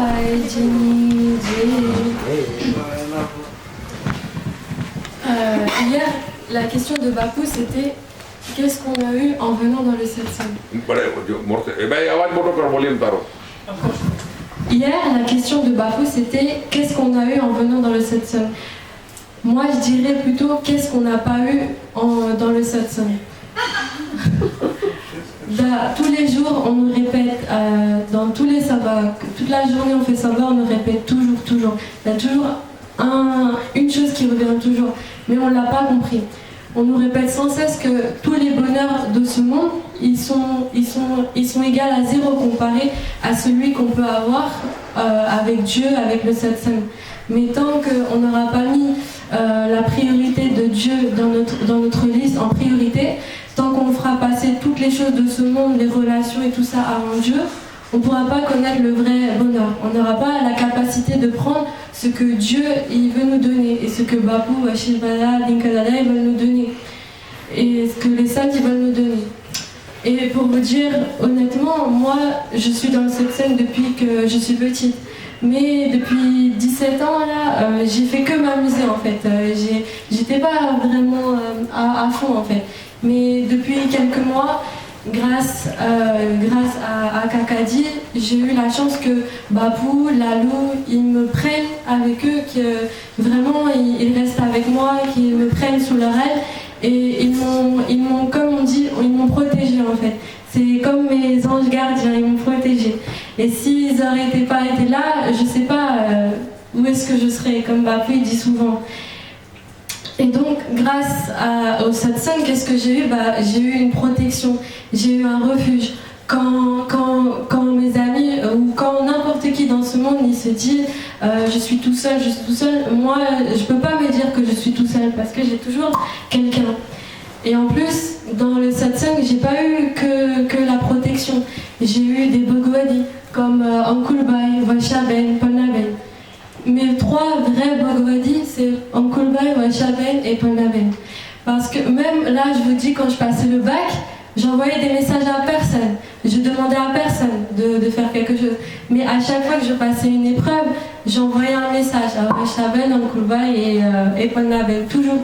Jai, Jenny, hier, la question de Bapu, c'était qu'est-ce qu'on a eu en venant dans le satsang. Hier, la question de Bapu, c'était qu'est-ce qu'on a eu en venant dans le satsang. Moi, je dirais plutôt qu'est-ce qu'on n'a pas eu dans le satsang. Tous les jours, on nous répète, dans tous les sabbats, toute la journée on fait sabbat, on nous répète toujours. Il y a toujours une chose qui revient toujours, mais on ne l'a pas compris. On nous répète sans cesse que tous les bonheurs de ce monde, ils sont égaux à zéro comparé à celui qu'on peut avoir avec Dieu, avec le satsang. Mais tant qu'on n'aura pas mis la priorité de Dieu dans notre liste en priorité, tant qu'on fera passer toutes les choses de ce monde, les relations et tout ça avant Dieu, on ne pourra pas connaître le vrai bonheur. On n'aura pas la capacité de prendre ce que Dieu il veut nous donner et ce que Bapu, Ashirvada, Dinkalada ils veulent nous donner et ce que les saints ils veulent nous donner. Et pour vous dire honnêtement, moi je suis dans cette scène depuis que je suis petite. Mais depuis 17 ans, là, j'ai fait que m'amuser en fait. J'étais pas vraiment à fond en fait. Mais depuis quelques mois, grâce à Kakadi, j'ai eu la chance que Bapu, Lalou, ils me prennent avec eux, que vraiment ils restent avec moi, qu'ils me prennent sous leur aile. Et ils m'ont, comme on dit, ils m'ont protégée en fait. C'est comme mes anges gardiens, ils m'ont protégée. Et s'ils n'auraient pas été là, je ne sais pas où est-ce que je serais, comme Bapu dit souvent. Et donc, grâce au satsang, qu'est-ce que j'ai eu ? J'ai eu une protection, j'ai eu un refuge. Quand mes amis, ou quand n'importe qui dans ce monde, il se dit je suis tout seul, moi, je ne peux pas me dire que je suis tout seul, parce que j'ai toujours quelqu'un. Et en plus, dans le satsang, j'ai pas eu que la protection. J'ai eu des Bhagavadi, comme Ankulbai, Vaishaben, Pannaben. Mes 3 vrais Bhagavadi, c'est Ankulbai, Vaishaben et Pannaben. Parce que même là, je vous dis, quand je passais le bac, j'envoyais des messages à personne. Je demandais à personne de faire quelque chose. Mais à chaque fois que je passais une épreuve, j'envoyais un message à Vaishaben, Ankulbai et Pannaben. Toujours.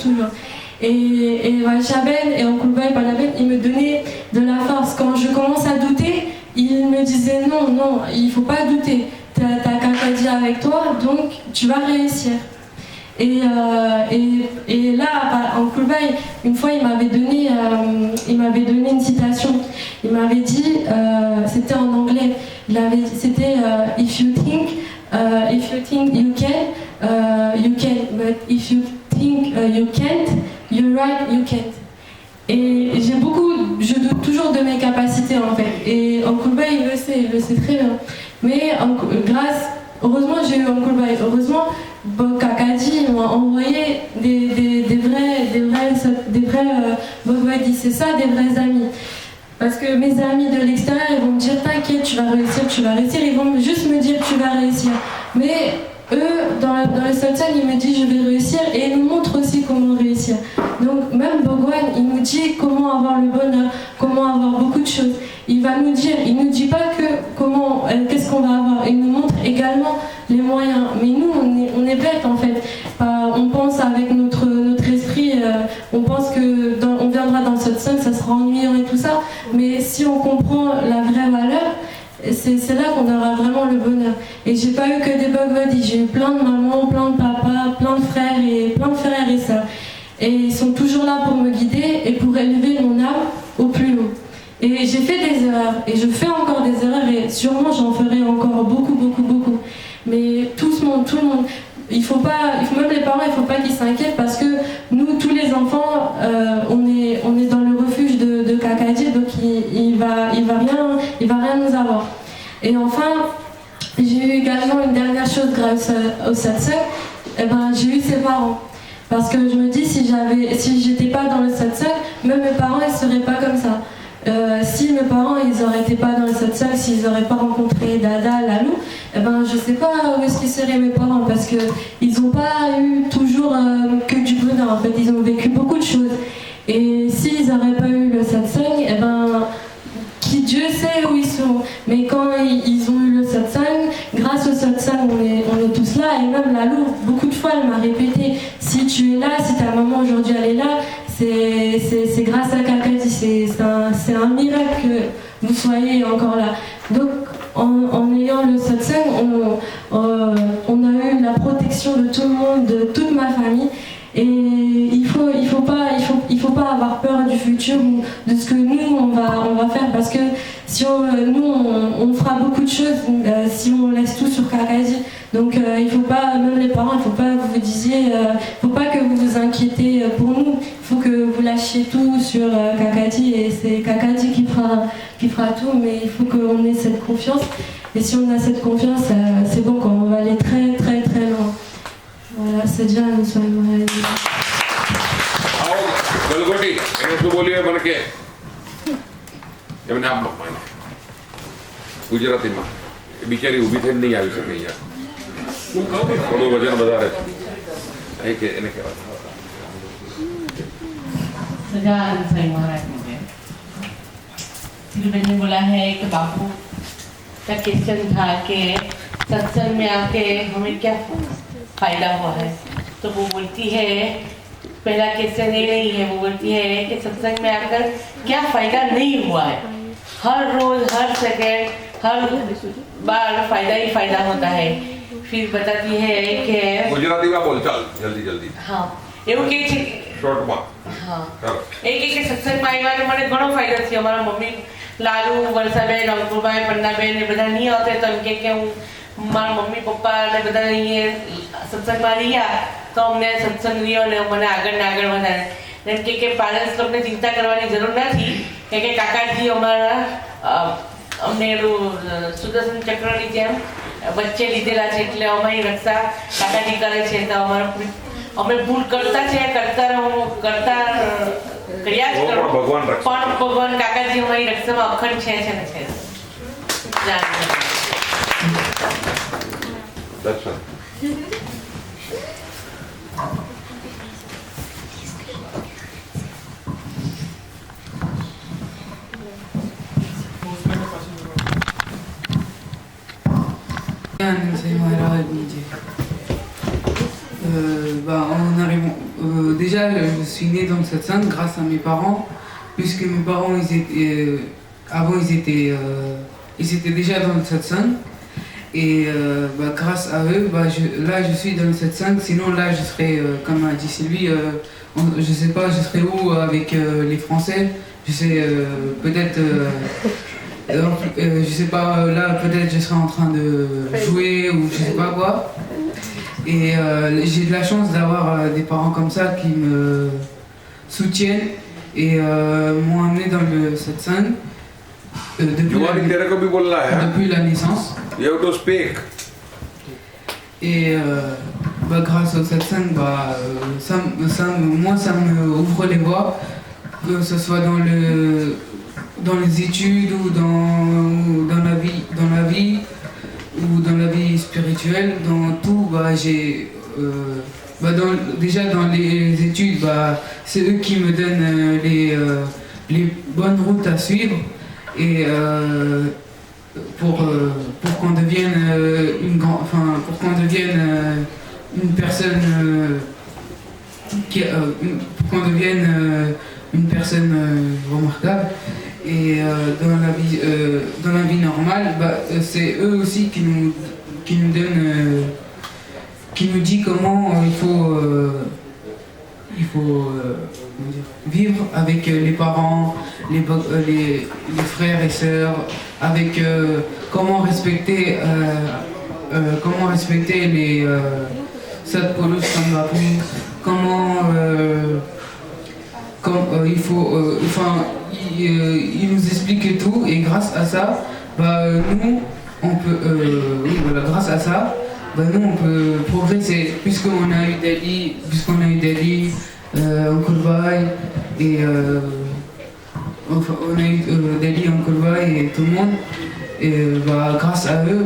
Et Vaishaben et Ankulbai et Pannaben, ils me donnaient de la force. Quand je commence à douter, ils me disaient non, il ne faut pas douter. T'as Kakadi avec toi, donc tu vas réussir. Et là, Ankulbai, une fois, il m'avait donné une citation. Il m'avait dit, c'était en anglais, c'était if you think you can, but if you think you can't, you're right, you can't. Et je doute toujours de mes capacités en fait. Et Ankulbai, il le sait très bien. Mais heureusement j'ai eu Ankulbai. Heureusement, Kakadi m'a envoyé des vrais Bhagavadi. C'est ça, des vrais amis. Parce que mes amis de l'extérieur, ils vont me dire t'inquiète, tu vas réussir. Ils vont juste me dire tu vas réussir. Mais eux, dans le satsang, ils me disent je vais réussir et ils nous montrent aussi comment réussir. Donc même Bhagwan, il nous dit comment avoir le bonheur, comment avoir beaucoup de choses. Il nous dit pas que qu'est-ce qu'on va avoir. Il nous montre également les moyens. Mais nous, on est bêtes en fait. On pense avec notre esprit, on pense que on viendra dans le satsang, ça sera ennuyant et tout ça. Mais si on comprend la vraie valeur, c'est là qu'on aura vraiment le bonheur. Et j'ai pas eu que des Bhagavadi, j'ai eu plein de mamans, plein de papas, plein de frères et sœurs. Et ils sont toujours là pour me guider et pour élever mon âme au plus haut. Et j'ai fait des erreurs, et je fais encore des erreurs, et sûrement j'en ferai encore beaucoup. Mais tout le monde, même les parents, il ne faut pas qu'ils s'inquiètent, parce que nous, tous les enfants, on est dans le refuge de Kakadi, donc il va rien nous avoir. Et enfin, j'ai eu également une dernière chose grâce au satsang, j'ai eu ses parents. Parce que je me dis, si j'étais pas dans le satsang, même mes parents, ils seraient pas comme ça. Si mes parents, ils auraient été pas dans le satsang, s'ils n'auraient pas rencontré Dada, Lalou, je sais pas où est-ce qu'ils seraient mes parents, parce que ils ont pas eu toujours que du bonheur. En fait, ils ont vécu beaucoup de choses. Et s'ils n'auraient pas eu le satsang, qui Dieu sait où ils sont. Mais quand ils ont eu le satsang, grâce au satsang, on est tous là. Et même Lalou, beaucoup de fois, elle m'a répété, si tu es là, si ta maman aujourd'hui elle est là, c'est grâce à Kakadi, c'est un miracle que vous soyez encore là. Donc en ayant le satsang, on a eu la protection de tout le monde, de toute ma famille. Et il faut pas avoir peur du futur ou de ce que nous on va faire, parce que si on fera beaucoup de choses si on laisse tout sur Kakadi. Donc il faut pas, même les parents, il faut pas que vous disiez, faut pas que vous vous inquiétez pour nous. Il faut que vous lâchiez tout sur Kakadi, et c'est Kakadi qui fera tout, mais il faut qu'on ait cette confiance. Et si on a cette confiance, c'est bon, quand on va aller très très très loin. Voilà, c'est déjà un soin moral. ગલગોટી એને શું બોલ્યું મને કે એમને આમ ગુજરાતીમાં બિચારી ઊભી થઈને નહીં આવી શકે અહીંયા થોડું વજન વધારે છે કે એને કહેવાય सजान सही महाराज मुझे तिरुपति ने बोला है कि बापू का क्वेश्चन था कि सत्संग में आके हमें क्या फायदा हुआ है। तो वो बोलती है, पहला क्वेश्चन ये नहीं है, वो बोलती है कि सत्संग में आकर क्या फायदा नहीं हुआ है। हर रोज हर सेकंड हर बार फायदा ही फायदा होता है। फिर बताती है कि गुजराती में बोल चल जल्दी जल्दी हाँ એવું કે છે શોર્ટમાં હા એ કે સત્સંગમાં આવ્યાને મને ઘણો ફાયદો થયો। અમારા મમ્મી લાલુ વર્ષાબેન અંકુરભાઈ પન્નાબેન એ બધા નહીં આવતે તો એમ કે હું મારા મમ્મી પપ્પા ને બધા અહીંયા સત્સંગમાં રહ્યા તો અમને સત્સંગ રહ્યો ને મને આગળ ને આગળ વધારે એમ કે પેરેન્ટ્સ લોકોને ચિંતા કરવાની જરૂર નથી કે કાકાજી અમારા અમને એનું સુદર્શન ચક્રની જેમ વચ્ચે લીધેલા છે એટલે અમારી રક્ષા કાકાજી કરે છે। તો અમારા અમે ભૂલ કરતા છે કરતા કર્યા જ કરો પણ ભગવાન કાકાજી અમારી રક્ષામાં અખંડ છે ને છે। દર્શન Déjà, je suis née dans le satsang grâce à mes parents, puisque mes parents, avant, ils étaient déjà dans le satsang. Et grâce à eux, là, je suis dans le satsang. Sinon, là, je serais, comme a dit Sylvie, je sais pas, je serais où avec les Français. Je sais, peut-être, je sais pas, là, peut-être, je serais en train de jouer ou je sais pas quoi. Et j'ai de la chance d'avoir des parents comme ça qui me soutiennent et m'ont amené dans le satsang depuis la naissance. You have to speak. Et grâce au satsang, moi ça me ouvre les voies, que ce soit dans les études ou dans la vie ou dans la vie spirituelle, dans tout, déjà dans les études, c'est eux qui me donnent les bonnes routes à suivre et pour qu'on devienne pour qu'on devienne une personne pour qu'on devienne une personne remarquable. Et dans la vie normale, c'est eux aussi qui nous donnent, qui nous dit comment il faut vivre avec les parents, les frères et sœurs, avec comment respecter les Satpurus Sambhapu, comment il nous explique tout, et grâce à ça, nous on peut, grâce à ça, nous on peut progresser, puisqu'on a eu Delhi, Ankulbai et on a eu Delhi, Ankulbai et tout le monde, et grâce à eux,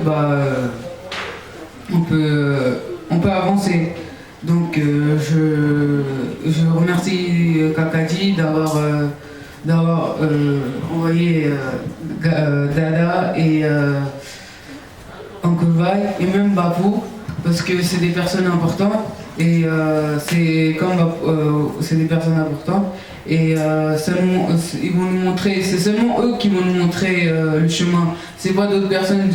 on peut avancer. Donc je remercie Kakadi d'avoir envoyé Dada et Vai et même Bapou, parce que c'est des personnes importantes et c'est des personnes importantes et ils vont nous montrer, c'est seulement eux qui vont nous montrer le chemin. C'est pas d'autres personnes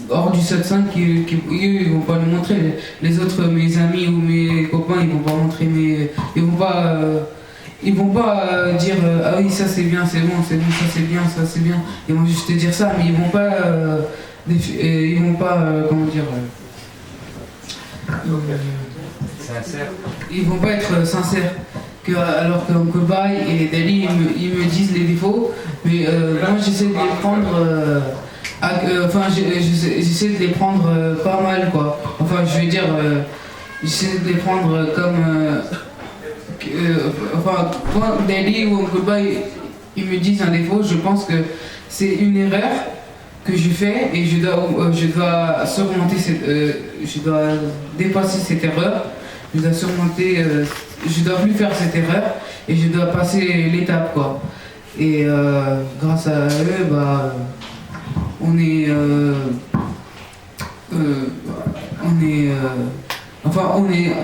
hors du satsang qui ils vont pas nous montrer. Les autres, mes amis ou mes copains, ils vont pas montrer, mais ils vont pas dire ah oui ça c'est bien, c'est bon, ça c'est bien, ça c'est bien. Ils vont juste te dire ça, mais ils vont pas comment dire Sincère. ils vont pas être sincères. Alors qu'Uncle Bai et Dali ils me disent les défauts, mais moi j'essaie de les prendre j'essaie de les prendre pas mal quoi. Enfin je veux dire j'essaie de les prendre comme quand Dali ou Uncle Bai ils me disent un défaut, je pense que c'est une erreur que je fais et je dois surmonter je dois dépasser cette erreur, je dois surmonter, je dois plus faire cette erreur et je dois passer l'étape quoi. Et grâce à eux, on est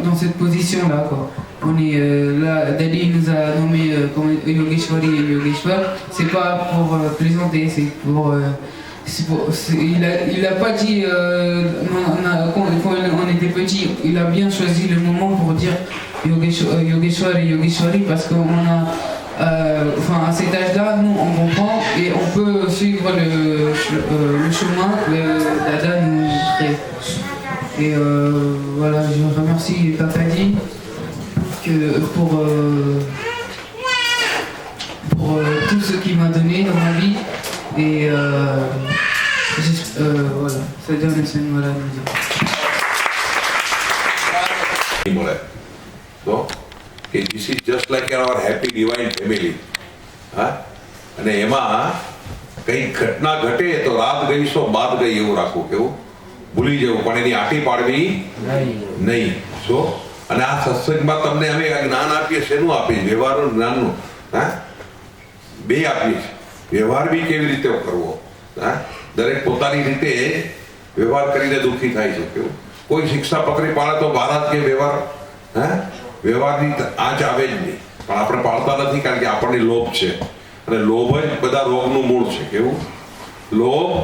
dans cette position là quoi. On est là, Dali nous a nommé comme Yogeshwari et Yogeshwar. C'est pas pour plaisanter, il a pas dit quand on était petit, il a bien choisi le moment pour dire Yogeshwar et Yogeshwari parce qu'on a à cet âge-là, nous on comprend et on peut suivre le chemin que Dada nous crée. Et voilà, je remercie Kakadi pour tout ce qu'il m'a donné dans ma vie et voilà, ça donne le Seigneur à la musique. So, this is just like our happy divine family. અને એમાં કઈ ઘટના ઘટે તો રાત ગઈ સો બાદ ગઈ એવું રાખવું, કેવું ભૂલી જવું, પણ એની આટી પાડવી નહીં. સો અને આ સત્સંગમાં તમને અમે જ્ઞાન આપીએ, શેનું આપીએ? વ્યવહારનું જ્ઞાનનું. બે આપીએ છીએ. વ્યવહાર બી કેવી રીતે કરવો, દરેક પોતાની રીતે વ્યવહાર કરીને દુઃખી થાય છે. કેવું કોઈ શિક્ષા પકડી પાડે તો ભારત કે વ્યવહારની આંચ આવે જ નહીં, પણ આપણે પાડતા નથી કારણ કે આપણને લોભ છે અને લોભ જ બધા રોગનું મૂળ છે. કેવું લોભ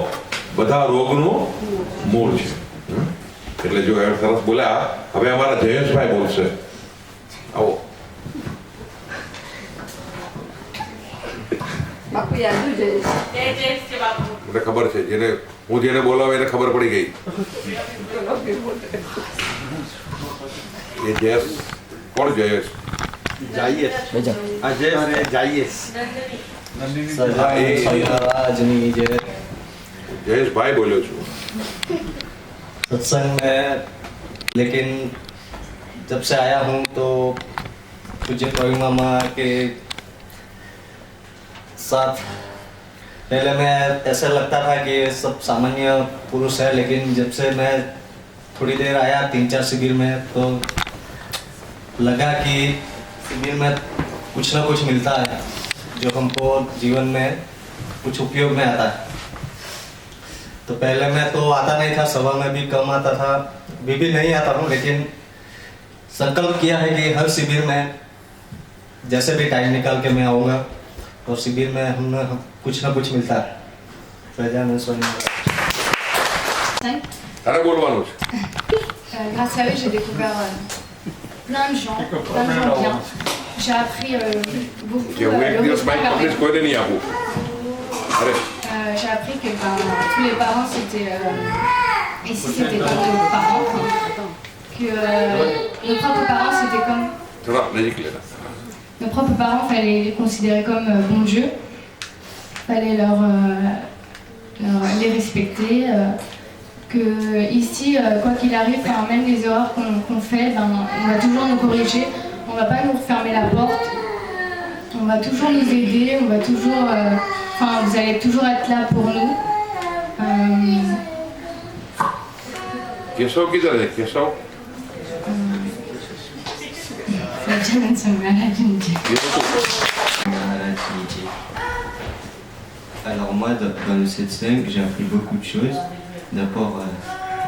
બધા રોગનું મૂળ છે. એટલે જો એ સરસ બોલ્યા. હવે અમારા જયેશભાઈ બોલશે. આવો. મને ખબર છે, જેને બોલાવે એને ખબર પડી ગઈ. એ જયેશ કોણ? જયેશ જયેશભાઈ બોલ્યો છું सत्संग में. लेकिन जब से आया हूँ तो पूज्य प्रवीण मामा के साथ पहले मैं ऐसा लगता था कि ये सब सामान्य पुरुष है, लेकिन जब से मैं थोड़ी देर आया 3-4 शिविर में तो लगा कि शिविर में कुछ ना कुछ मिलता है जो हमको जीवन में कुछ उपयोग में आता है. तो पहले मैं तो आता नहीं था, सभा में भी कम आता था, भी नहीं आता हूँ, लेकिन संकल्प किया है कि हर शिविर में जैसे भी टाइम निकाल के मैं आऊँगा और शिविर में हम कुछ ना कुछ मिलता है. Grâce à eux, j'ai découvert plein de gens bien. J'ai appris beaucoup le respect par les autres. J'ai appris que tous les parents c'était ici c'était comme nos parents, que nos propres parents c'était comme nos propres parents, fallait les considérer comme bon Dieu, fallait les respecter, que ici quoi qu'il arrive, même les erreurs qu'on fait, on va toujours nous corriger, on va pas nous refermer la porte, on va toujours nous aider, on va toujours vous allez toujours être là pour nous. Keshav કિધર હે? Keshav Alors moi, dans le satsang, j'ai appris beaucoup de choses. d'abord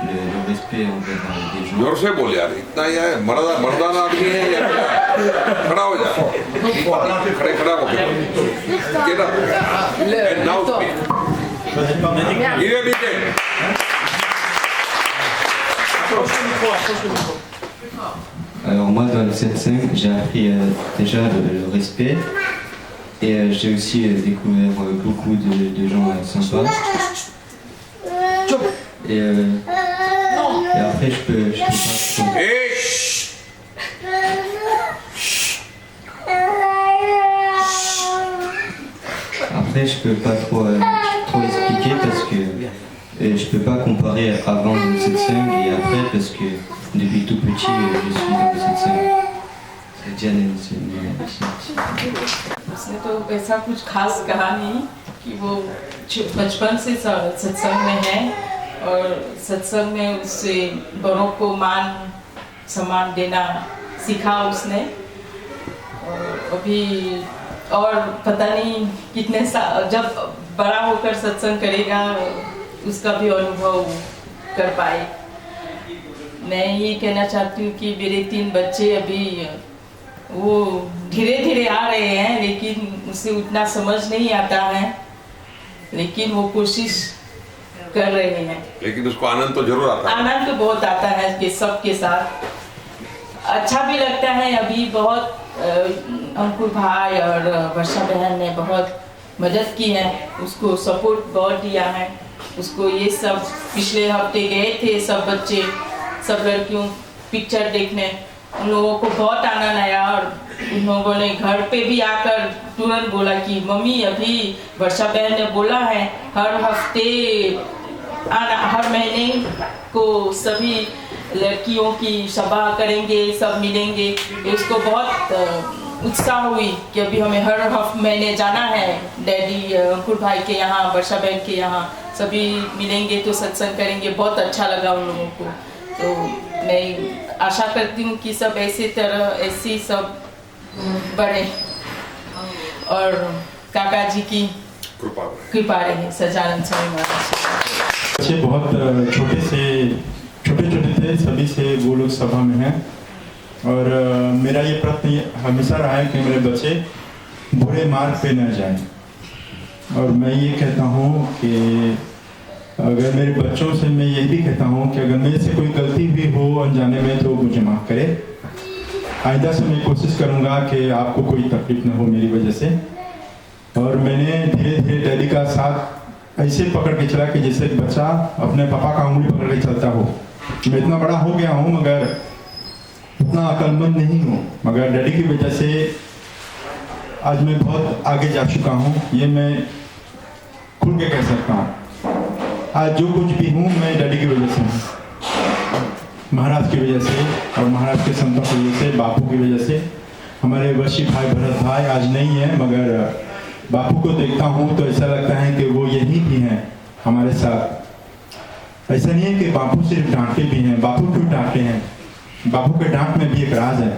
le respect envers des gens. जोर से बोल यार, इतना यार मर्दाना आदमी है या क्या? खड़ा हो जा, खड़ा हो गया, get up, and now speak. Il est vite. Alors moi dans le satsang j'ai appris déjà le respect et j'ai aussi découvert beaucoup de gens sympas. Et après je peux pas trop... Hey! Après je peux pas trop expliquer parce que je peux pas comparer avant le satsang et après parce que depuis tout petit je suis dans le satsang. C'est déjà उसने तो ऐसा कुछ खास कहा नहीं कि वो बचपन से सत्संग में है और सत्संग में उससे बड़ों को मान सम्मान देना सीखा उसने और अभी और पता नहीं कितने साल जब बड़ा होकर सत्संग करेगा उसका भी अनुभव कर पाए। मैं ये कहना चाहती हूँ कि मेरे 3 बच्चे अभी वो धीरे धीरे आ रहे हैं लेकिन उसे उतना समझ नहीं आता है लेकिन वो कोशिश कर रहे हैं। लेकिन उसको आनंद तो जरूर आता है। आनंद तो बहुत आता है कि सबके साथ अच्छा भी लगता है। अभी बहुत अंकुर भाई और वर्षा बहन ने बहुत मदद की है, उसको सपोर्ट बहुत दिया है। उसको ये सब पिछले हफ्ते गए थे सब बच्चे सब लड़कियों पिक्चर देखने, उन लोगों को बहुत आनंद आया और उन लोगों ने घर पे भी आकर तुरंत बोला कि मम्मी अभी वर्षा बहन ने बोला है हर हफ्ते आना, हर महीने को सभी लड़कियों की सभा करेंगे, सब मिलेंगे। उसको बहुत उत्साह हुई कि अभी हमें हर महीने जाना है डैडी अंकुर भाई के यहाँ, वर्षा बहन के यहाँ, सभी मिलेंगे तो सत्संग करेंगे। बहुत अच्छा लगा उन लोगों को। तो मैं आशा करती हूँ कि सब ऐसी सब बढ़े और काका जी की कृपा रहे। सजानंद स्वामी महाराज बच्चे बहुत छोटे छोटे थे, सभी से वो लोग सभा में हैं और मेरा ये प्रयत्न हमेशा रहा है कि मेरे बच्चे बुरे मार्ग पे न जाएं। और मैं ये कहता हूँ कि अगर मेरे बच्चों से मैं ये भी कहता हूँ कि अगर मेरे से कोई गलती भी हो अनजाने में तो मुझे माफ़ करे। आइंदा से मैं कोशिश करूँगा कि आपको कोई तकलीफ न हो मेरी वजह से। और मैंने धीरे धीरे डैडी का साथ ऐसे पकड़ के चला कि जैसे बच्चा अपने पापा का उंगली पकड़ के चलता हो। मैं इतना बड़ा हो गया हूँ मगर उतना अक्लमंद नहीं हूँ, मगर डैडी की वजह से आज मैं बहुत आगे जा चुका हूँ। ये मैं खुल के कह सकता हूँ। आज जो कुछ भी हूँ मैं डैडी की वजह से हूँ, महाराज की वजह से और महाराज के संतों की वजह से, बापू की वजह से। हमारे वशी भाई भरत भाई आज नहीं है मगर बापू को देखता हूँ तो ऐसा लगता है कि वो यही भी हैं हमारे साथ। ऐसा नहीं है कि बापू सिर्फ डांटे भी हैं, बापू क्यों डांटे हैं, बापू के डांट में भी एक राज है।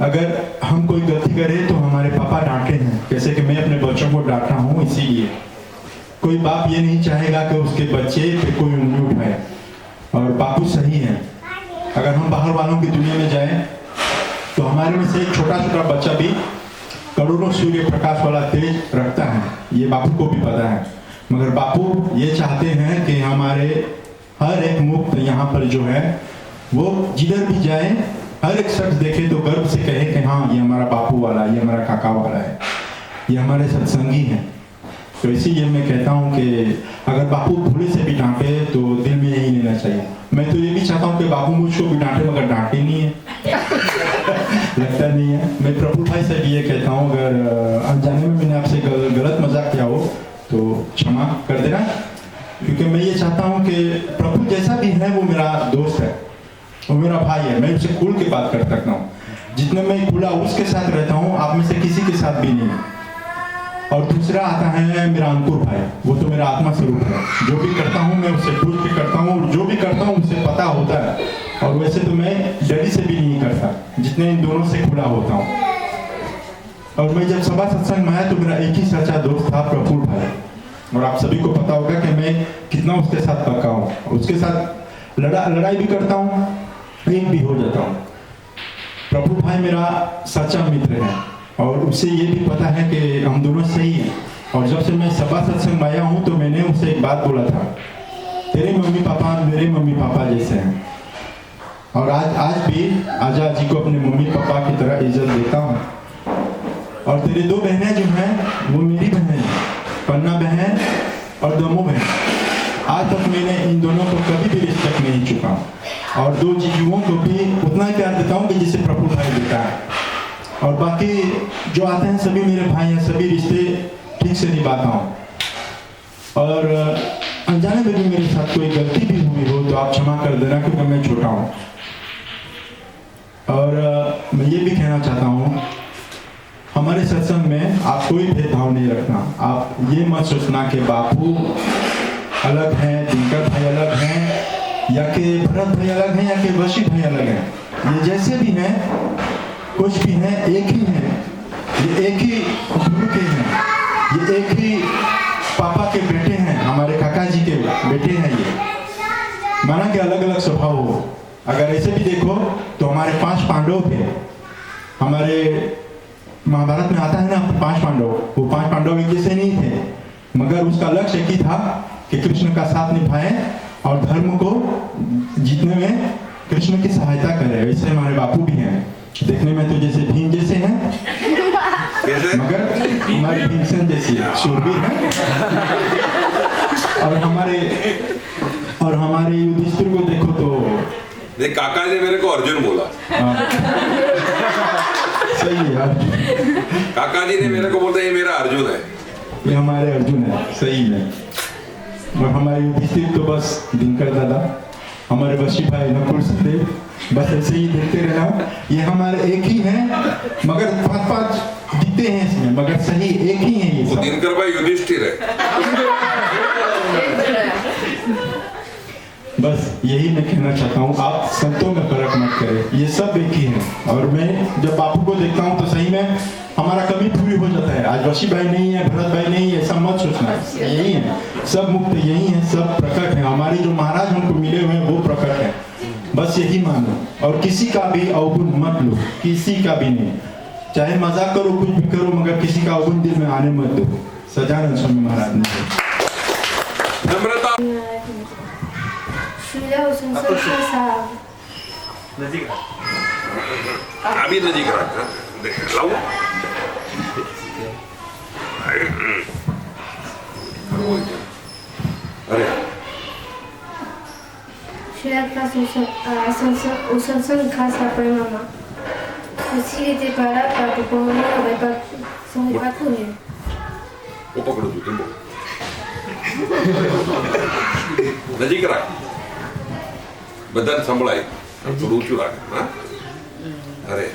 अगर हम कोई गलती करें तो हमारे पापा डांटे हैं, जैसे कि मैं अपने बच्चों को डांटा हूँ। इसीलिए कोई बाप ये नहीं चाहेगा कि उसके बच्चे पे कोई उंगली उठाए और बापू सही है। अगर हम बाहर वालों की दुनिया में जाएं तो हमारे में से एक छोटा छोटा बच्चा भी करोड़ों सूर्य प्रकाश वाला तेज रखता है, ये बापू को भी पता है। मगर बापू ये चाहते हैं कि हमारे हर एक मुक्त यहाँ पर जो है वो जिधर भी जाए हर एक शख्स देखे तो गर्व से कहे कि हाँ ये हमारा बापू वाला, ये हमारा काका वाला है, ये हमारे सत्संगी हैं। तो इसीलिए मैं कहता हूँ कि अगर बापू भूले से भी डांटे तो दिल में यही लेना चाहिए। मैं तो ये भी चाहता हूँ कि बापू मुझको भी डांटे मगर डांटे नहीं है लगता नहीं है। मैं प्रभु भाई से भी ये कहता हूँ अगर अनजाने में मैंने आपसे गलत मजाक किया हो तो क्षमा कर देना, क्योंकि मैं ये चाहता हूँ कि प्रभु जैसा भी है वो मेरा दोस्त है, वो मेरा भाई है। मैं उससे खुल के बात कर सकता हूँ, जितने मैं खुला उसके साथ रहता हूँ, आप में से किसी के साथ भी नहीं। और दूसरा आता है मेरा अंकुर भाई, वो तो मेरा आत्मा स्वरूप है। जो भी करता हूँ मैं उससे पूछ के करता हूँ और जो भी करता हूँ उसे पता होता है। और वैसे तो मैं डैडी से भी नहीं करता, जितने इन दोनों से खुला होता हूँ। और मैं जब सभा सत्संग में आया तो मेरा एक ही सच्चा दोस्त था प्रफुल्ल भाई। और आप सभी को पता होगा कि मैं कितना उसके साथ पक्का हूँ, उसके साथ लड़ाई भी करता हूँ, प्रेम भी हो जाता हूँ। प्रभु भाई मेरा सच्चा मित्र है और उसे ये भी पता है कि हम दोनों सही हैं। और जब से मैं सभा सत्संग में आया हूँ तो मैंने उसे एक बात बोला था, तेरे मम्मी पापा मेरे मम्मी पापा जैसे हैं। और आज भी आजा जी को अपने मम्मी पापा की तरह इज्जत देता हूँ। और तेरे दो बहनें जो हैं वो मेरी बहनें हैं, पन्ना बहन और दमो बहन। आज तक मैंने इन दोनों को कभी भी रिस्पेक्ट नहीं चुका और दो जीजुओं को भी उतना ही प्यार देता हूँ कि जिसे प्रभु भाई देता है। और बाकी जो आते हैं सभी मेरे भाई हैं, सभी रिश्ते ठीक से निभाता हूँ। और अनजाने में भी मेरे साथ कोई गलती भी हुई हो तो आप क्षमा कर देना क्योंकि मैं छोटा हूँ। और मैं ये भी कहना चाहता हूँ, हमारे सत्संग में आप कोई भेदभाव नहीं रखना। आप ये मत सोचना कि बापू अलग हैं, दिनकर भाई अलग हैं, या कि भरत भाई अलग हैं, या कि वशी भाई अलग हैं। ये जैसे भी हैं, कुछ भी हैं, एक ही हैं। ये एक ही गुरु के हैं, ये एक ही पापा के बेटे हैं, हमारे काका जी के बेटे हैं। ये माना कि अलग अलग स्वभाव हो। अगर ऐसे भी देखो तो हमारे 5 पांडव थे। हमारे महाभारत में आता है ना 5 पांडव, वो 5 पांडव एक जैसे नहीं थे, मगर उसका लक्ष्य एक ही था कि कृष्ण का साथ निभाएं और धर्म को जीतने में कृष्ण की सहायता करें। वैसे हमारे बापू भी हैं, देखने में तो जैसे भीम जैसे हैं, मगर हमारे भीमसेन जैसी शूरवीर है। और हमारे युधिष्ठिर को देखो तो देख, काका ने मेरे को अर्जुन बोला। सही है अर्जुन। काका जी ने मेरे को बोलता ये मेरा अर्जुन है, ये हमारे अर्जुन है, सही है। और हमारे युधिष्ठिर तो बस दिनकर दादा, हमारे वशी भाई नकुल सहदेव, बस ऐसे ही देखते रहना। ये हमारे एक ही हैं, मगर 5-5 दिखते हैं इसमें, मगर सही एक ही है ये सब। दिनकर भाई युधिष्ठिर है। बस यही मैं कहना चाहता हूँ, आप संतों में फर्क मत करें, ये सब एक ही है। और मैं जब बापू को देखता हूँ तो सही में हमारा कमी पूरी हो जाता है। आज वशी भाई नहीं है, भरत भाई नहीं है, ऐसा मत सोचना, यही है, सब मुक्त यही है, सब प्रकट है। हमारे जो महाराज हमको मिले हुए हैं वो प्रकट है, बस यही मानो। और किसी का भी अवगुण मत लो, किसी का भी नहीं, चाहे मजाक करो कुछ भी करो, मगर किसी का अवगुण दिल में आने मत दो। सजानंद स्वामी महाराज ने नम्रता अभी नजीक रखा लाओ। अरे sensation grâce à Père Maman. S'il n'était pas là, Papa Maman n'aurait pas connu. वो पकड़ो तुम बोलो। नजीक रख, बदन संभलाए, थोड़ा ऊंचू रख, हाँ? अरे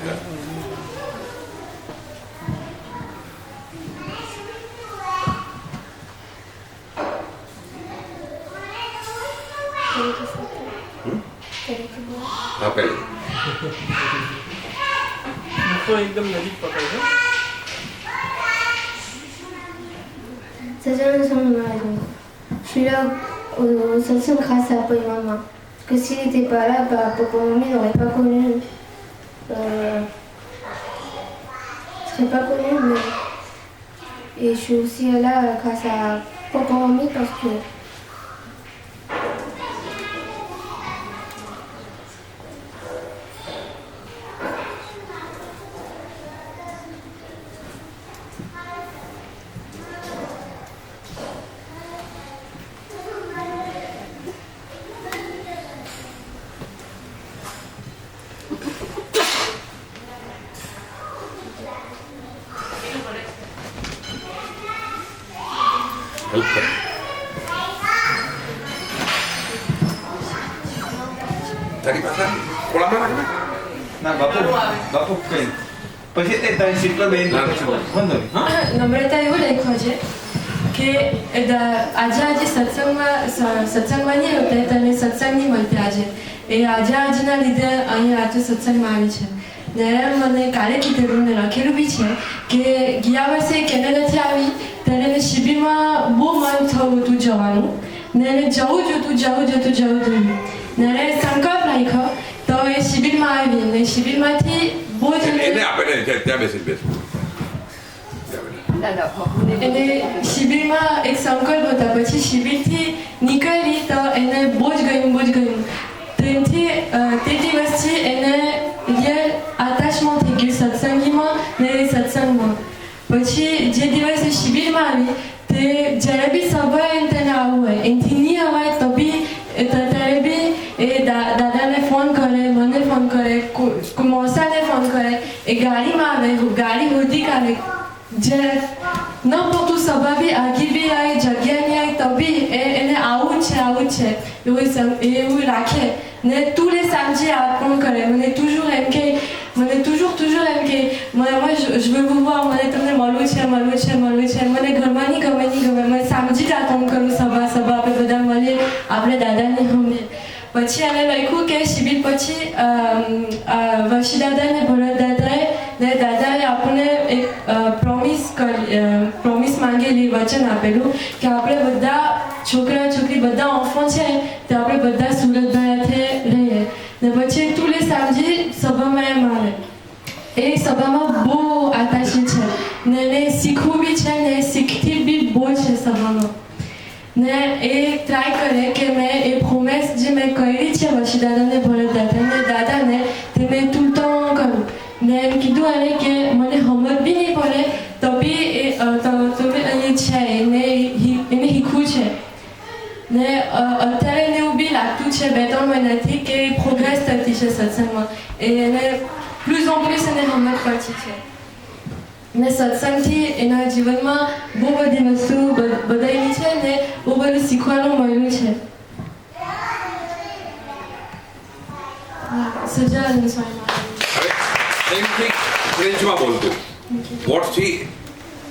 हाँ पहले तो एकदम नजीक पकड़ो। Sejauh sama Mario, celui-là au sensation grâce à Papa et Maman. Parce que s'il n'était pas là, Papa et Maman n'auraient pas connu. Serait pas connu, mais. Et je suis aussi là grâce à Papa et Maman parce que. Tadi pasal kolam mana kan? ના બાપુ બાપુ કઈ પછી તે તારી સીટ પર બેન વાંધો નહીં. નમ્રતા એવું લખ્યું છે કે આજે સત્સંગમાં નહીં હોતા તને સત્સંગ નહીં મળતા આજે એ આજે આજના લીધે અહીંયા આજે સત્સંગમાં આવી છે ને મને કાલે કીધેલું ને લખેલું બી છે કે ગયા વર્ષે કેનેડાથી આવી ત્યારે એને શિબિરમાં બહુ મન થયું હતું જવાનું ને એને જવું જ હતું ને એને સંકલ્પ રાખ્યો તો એ શિબિરમાં આવી ને શિબિરમાંથી બહુ જ એને આપણે ત્યાં બેસી એને શિબિરમાં એક સંકલ્પ હતા પછી શિબિરથી નીકળી તો એને બહુ જ ગયું તેથી તે દિવસથી એને રિયલ અટેચમેન્ટ થઈ ગયું સત્સંગીમાં ને સત્સંગમાં પછી જે દિવસે શિબિરમાં આવી તે જ્યારે બી સભા તેને આવવું હોય એનાથી નહીં અવાય તો બી ત્યારે બી એ દાદાને ફોન કરે મને ફોન કરે મોસાને ફોન કરે એ ગાડીમાં આવે ગાડી હોદી કાઢે જે n'importe où ça va bien arriver à જગ્યાની આવી તો બી એને આવું જ છે એવું રાખે ને tous les samedis à ફોન કરે મને toujours એમ કે moi je veux vous voir મને તમને મળવું છે મને ઘરમાં નહીં ગમે મને samedi d'attendre કરું સભા આપણે બધા મળીએ આપણે દાદાને હમે પછી એને લખ્યું કે શિબિર પછી વશી દાદાને ભરત દાદાએ ને દાદાએ આપણને એક પ્રોમિસ માંગેલી વચન આપેલું કે આપણે બધા છોકરા છોકરી બધા enfants છે તે આપણે બધા સુરતભાઈ હાથે રહીએ ને પછી tous les samedis સભામાં એમ આવે એ સભામાં બહુ આતાશી છે ને એને શીખવું બી છે ને શીખતી બી બહુ છે સભામાં ને એ ટ્રાય કરે કે મેં એ પ્રોમેસ જે મેં કરી છે વશી દાદાને ભરત દાદાને તે મેં tout le temps કરું ને એમ કીધું એને કે મને સમજ બી નહીં પડે તો બી એ છે એને શીખવું છે ને અત્યારે એને એવું બી લાગતું છે 2-3 મહિનાથી કે પ્રોગ્રેસ થતી છે સત્સંગમાં એ એને plus en plus એને સમજ પડતી છે ને સત્સંગથી એના જીવનમાં બહુ બધી વસ્તુ બદલાયેલી છે ને બહુ બધું શીખવાનું મળ્યું છે સજાનું ફ્રેન્ચમાં બોલતું what's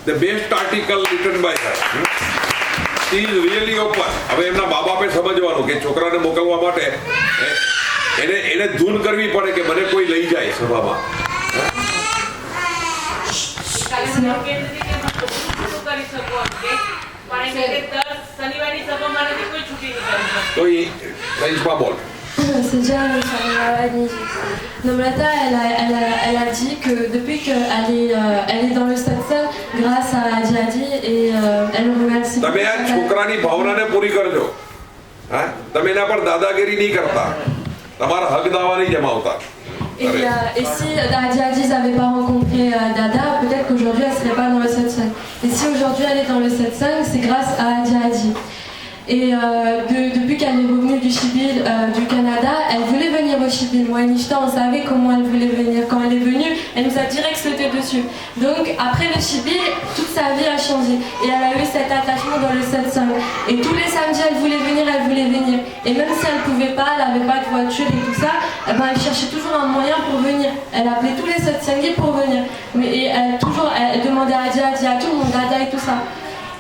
the best article written by her she is really open હવે એમના મા બાપે સમજવાનું કે છોકરાને મોકલવા માટે એને ધૂન કરવી પડે કે મને કોઈ લઈ જાય સભામાં તો એ ફ્રેન્ચમાં બોલ Namrata, elle a dit que depuis qu'elle est dans le satsang, grâce à Adjadi, et elle le remercie. તમે આ છોકરાની ભાવનાને પૂરી કરજો હા તમે એના પર દાદાગીરી નહીં કરતા તમારા હક દાવા નહીં જમાવતા Et si Adjadi n'avait pas rencontré Dada, peut-être qu'aujourd'hui elle ne serait pas dans le satsang. Et si aujourd'hui elle est dans le satsang, c'est grâce à Adjadi. Et depuis qu'elle est revenue du Shibir du Canada, elle voulait venir au Shibir. Moi et Nishta, on savait comment elle voulait venir. Quand elle est venue, elle nous a direct sauté dessus. Donc après le Shibir, toute sa vie a changé. Et elle a eu cet attachement dans le satsang. Et tous les samedis, elle voulait venir. Et même si elle ne pouvait pas, elle n'avait pas de voiture et tout ça, elle cherchait toujours un moyen pour venir. Elle appelait tous les satsangis pour venir. Et elle demandait à tout le monde, Dada et tout ça.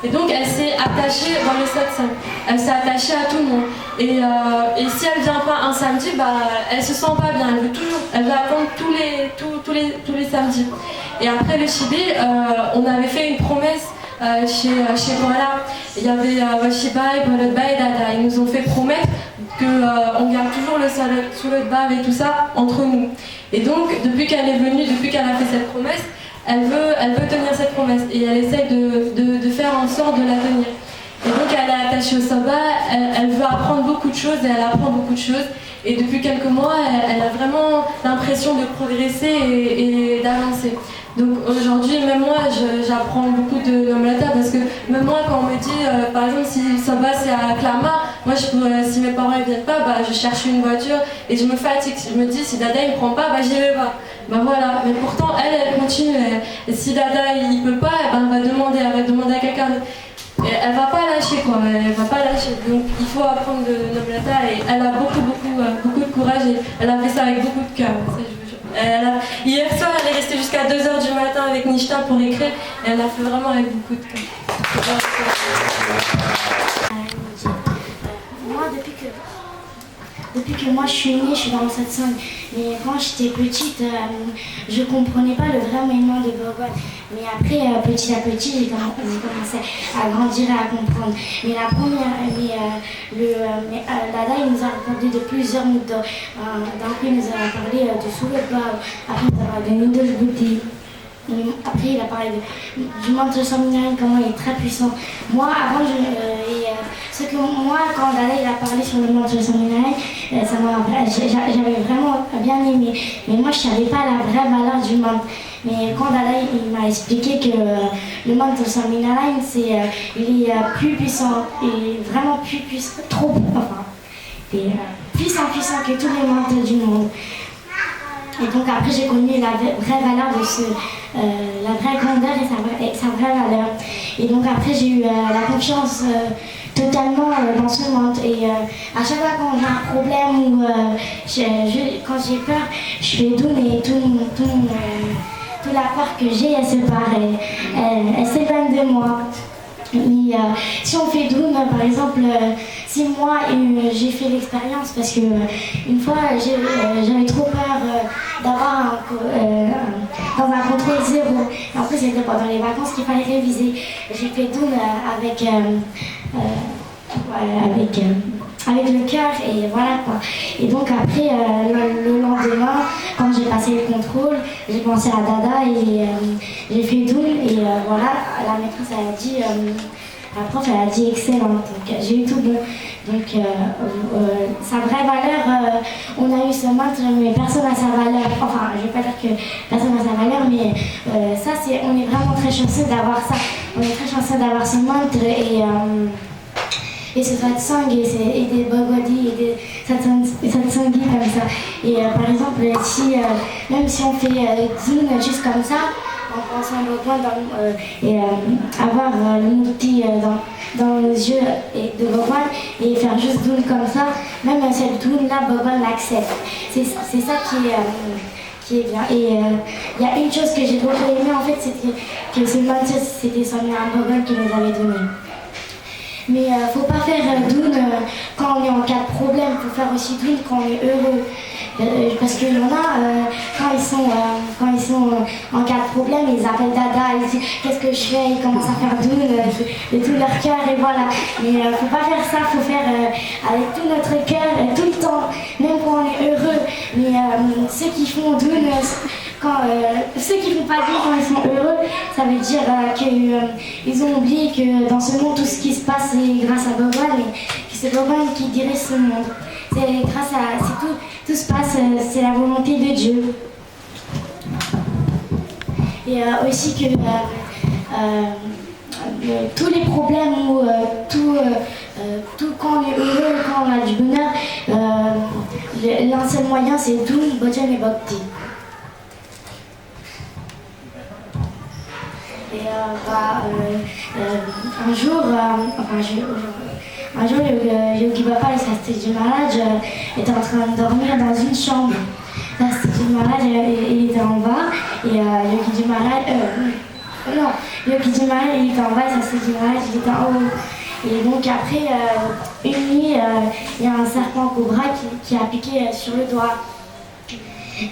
Et donc elle s'est attachée dans le satsang, elle s'est attachée à tout le monde. Et si elle vient pas un samedi, elle se sent pas bien, elle veut attendre tous les samedis. Et après le Shibir, on avait fait une promesse chez Boala. Il y avait Washibai, Bolotbai et Dada. Ils nous ont fait promettre qu'on garde toujours le Surat Bav et tout ça entre nous. Et donc depuis qu'elle est venue, depuis qu'elle a fait cette promesse, elle veut tenir cette promesse et elle essaie de faire en sorte de la tenir. Et donc elle est attachée au sabbat, elle veut apprendre beaucoup de choses et elle apprend beaucoup de choses. Et depuis quelques mois, elle a vraiment l'impression de progresser et d'avancer. Donc aujourd'hui, même moi, j'apprends beaucoup de Namrata parce que même moi, quand on me dit, par exemple, si le sabbat c'est à Klama, moi, si mes parents ne viennent pas, je cherche une voiture et je me fatigue. Je me dis, si Dada il ne prend pas, j'y vais pas. Voilà. Mais pourtant, elle continue. Et si Dada il peut pas, elle va demander à quelqu'un. Elle va pas lâcher quoi. Elle va pas lâcher. Donc il faut apprendre de Namrata et elle a beaucoup de courage et elle a fait ça avec beaucoup de cœur. Hier soir, elle est restée jusqu'à 2h du matin avec Nishta pour écrire et elle a fait vraiment avec beaucoup de cœur. Moi, depuis que moi je suis née, je suis dans le satsang. Mais quand j'étais petite, je comprenais pas le vrai élément de Bhagwan. Mais après, petit à petit, j'ai commencé à grandir et à comprendre. Mais la première, Dada, il nous a raconté de plusieurs mots. D'un coup, il nous a parlé de Surabha, après il nous a parlé de Nidus Buddhi. Après, il a parlé du mantra Swaminarayan, comment il est très puissant. Moi, avant, quand Dada il a parlé sur le mantra Swaminarayan, j'avais vraiment bien aimé. Mais moi, je ne savais pas la vraie valeur du mantra. Mais quand Dada il m'a expliqué que le mantra Swaminarayan, il est plus puissant, il est vraiment plus puissant, puissant que tous les mantras du monde. Et donc après j'ai connu la vraie valeur de la vraie grandeur et sa vraie valeur. Et donc après j'ai eu la confiance totalement dans ce monde. Et à chaque fois quand j'ai un problème ou quand j'ai peur, je fais Dhoon et toute la peur que j'ai, elle se part, elle s'éloigne de moi. Mais si on fait Dhoon, par exemple, si moi j'ai fait l'expérience parce que une fois j'avais trop peur d'avoir dans un contrôle zéro. Et en plus c'était pendant les vacances qu'il fallait réviser. J'ai fait Dhoon avec le cœur et voilà quoi. Et donc après le lendemain, quand j'ai passé le contrôle, j'ai pensé à Dada et j'ai fait Dhoon et voilà, la maîtresse elle a dit, la prof elle a dit excellent, donc j'ai eu tout bon. Donc sa vraie valeur, on a eu ce mantra mais personne n'a sa valeur. Enfin je vais pas dire que personne n'a sa valeur mais ça c'est, on est vraiment très chanceux d'avoir ça. On est très chanceux d'avoir ce mantra et ce satsang et des bhagavadis et des satsangis comme ça. Et par exemple, même si on fait Dhoon juste comme ça, en pensant au Bhagwan et avoir le mukti dans les yeux de Bhagwan et faire juste Dhoon comme ça, même cette Dhoon-là, Bhagwan l'accepte. C'est ça qui est bien. Et il y a une chose que j'ai beaucoup aimé en fait, c'était que ce mantra, c'était Swaminarayan Bhagwan qui nous avait donné. Mais faut pas faire Dhoon quand on est en cas de problème, faut faire aussi Dhoon quand on est heureux. Parce qu'il y en a, quand ils sont en cas de problème, ils appellent Dada, ils disent qu'est-ce que je fais, ils commencent à faire Dhoon de tout leur cœur et voilà. Mais faut pas faire ça, faut faire avec tout notre cœur, tout le temps, même quand on est heureux. Mais ceux qui font Dhoon, ceux qui font pas Dhoon quand ils sont heureux, ça veut dire qu'ils ont oublié que dans ce monde tout ce qui se passe c'est grâce à Bhagwan et que c'est Bhagwan qui dirige ce monde. C'est grâce à tout se passe, c'est la volonté de Dieu. Et aussi que tous les problèmes ou tout quand on est heureux, quand on a du bonheur, l'un seul moyen c'est Dhoon, Bhajan et Bhakti. Et un jour, Yogi Baba et Shastriji Maharaj étaient en train de dormir dans une chambre. Shastriji Maharaj il était en bas et Yogi Maharaj il était en bas et Shastriji Maharaj il était en haut. Et donc après une nuit, il y a un serpent cobra qui a piqué sur le doigt.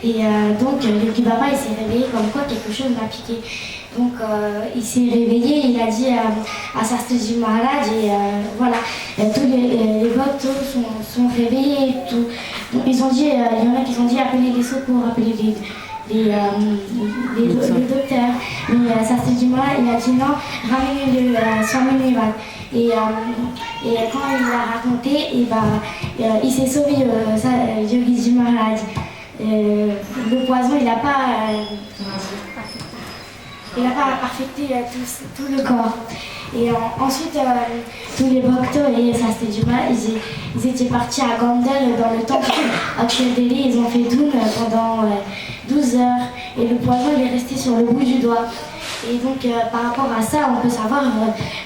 Et donc Yogi Baba il s'est réveillé comme quoi quelque chose m'a piqué. Donc il s'est réveillé, il a dit à Shastriji Maharaj et voilà, tous les votes sont réveillés et tout. Donc, ils ont dit, il y en a qui ont dit appeler les secours, appeler les docteurs. Mais Shastriji Maharaj il a dit non, ramenez-le Swaminarayan. Et quand il l'a raconté, il s'est sauvé Yogi Maharaj. Le poison il n'a pas affecté tout le corps. Et ensuite, tous les bhaktas et Shastriji Maharaj, ils étaient partis à Gondal dans le temple Akshaya Delhi. Ils ont fait Dhoon pendant 12 heures et le poison il est resté sur le bout du doigt. Et donc par rapport à ça, on peut savoir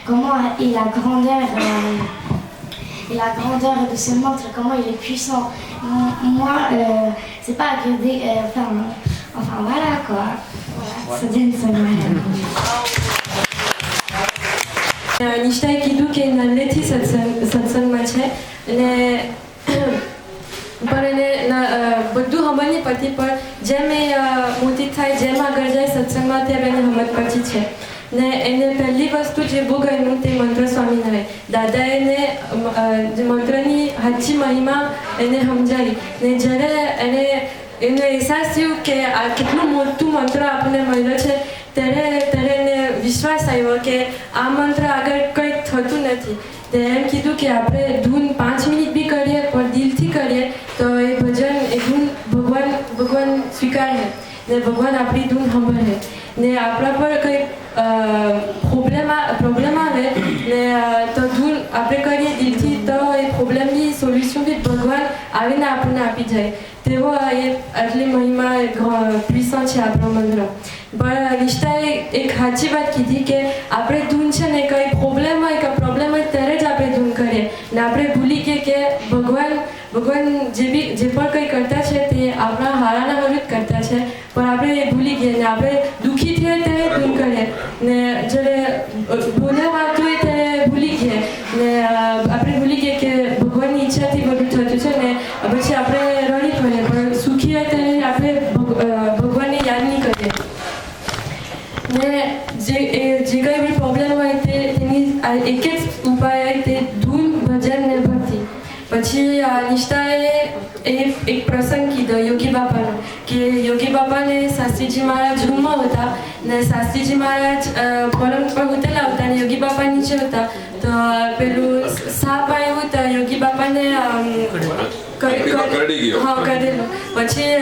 comment est la grandeur de ce mantra, comment il est puissant. Moi, c'est pas que des... enfin voilà quoi. Voilà, Nishtai Kidu che in Leti Satsang Mache પણ એને બધું સમજ નહીં પડતી, પણ જેમ એ મોટી થાય, જેમ આગળ જાય સત્સંગમાં, તેમ એને સમજ પડતી છે. ને એને પહેલી વસ્તુ જે બહુ ગમ્યું તે મંત્ર સ્વામિનારાયણ. દાદાએ એને મંત્રની સાચી મહિમા એને સમજાવી. ને જ્યારે એનો અહેસાસ થયો કે આ કેટલું મોટું મંત્ર આપણને મળ્યો છે, ત્યારે એને વિશ્વાસ આવ્યો કે આ મંત્ર આગળ કંઈક થતું નથી. તે એમ કીધું કે આપણે ધૂન 5 મિનિટ બી કરીએ, પણ દિલથી કરીએ તો એ ભજન, એ ધૂન ભગવાન સ્વીકારે ને ભગવાન આપણી ધૂન સાંભળે. ને આપણા પર કંઈક પ્રોબ્લેમ આવે ને તો ધૂન આપણે કરીએ દિલથી, તો એ પ્રોબ્લેમની સોલ્યુશન બી ભગવાન આવીને આપણને આપી જાય. તેવો એ આટલી મહિમા puissant છે આપણો મંત્ર. પણ નિષ્ઠાએ એક સાચી વાત કીધી કે આપણે ધૂન છે ને કંઈ પ્રોબ્લેમ હોય ત્યારે જ આપણે ધૂન કરીએ. ને આપણે ભૂલી ગઈએ કે ભગવાન જે પણ કંઈ કરતા છે તે આપણા હારાના હારું જ કરતા છે, પણ આપણે એ ભૂલી ગયા ને આપણે દુઃખી થઈએ ત્યારે ધૂન કરીએ ને જ્યારે બોલ્યા આવતું હોય ત્યારે ભૂલી ગયા ને આપણે ભૂલી ગયા કે ભગવાનની ઈચ્છાથી બધું થતું છે ને પછી આપણે રડી પડે, પણ સુખી હોય ત્યારે આપણે ભગવાનને યાદ નહીં કરીએ. ને જે કંઈ બી પ્રોબ્લેમ હોય તેની એક જ ઉપાય હોય તે ધૂન, ભજન ને ભક્તિ. પછી નિષ્ઠાએ એક પ્રસંગ કીધો યોગી બાપાનો કે યોગી બાપાને શાસ્ત્રીજી મહારાજ રૂમમાં હતા ને શાસ્ત્રીજી મહારાજ પલંગ પર ઉતરેલા હતા ને યોગી બાપા નીચે હતા. તો પેલું સાપ આવ્યું તો યોગી બાપાને કરેલું. પછી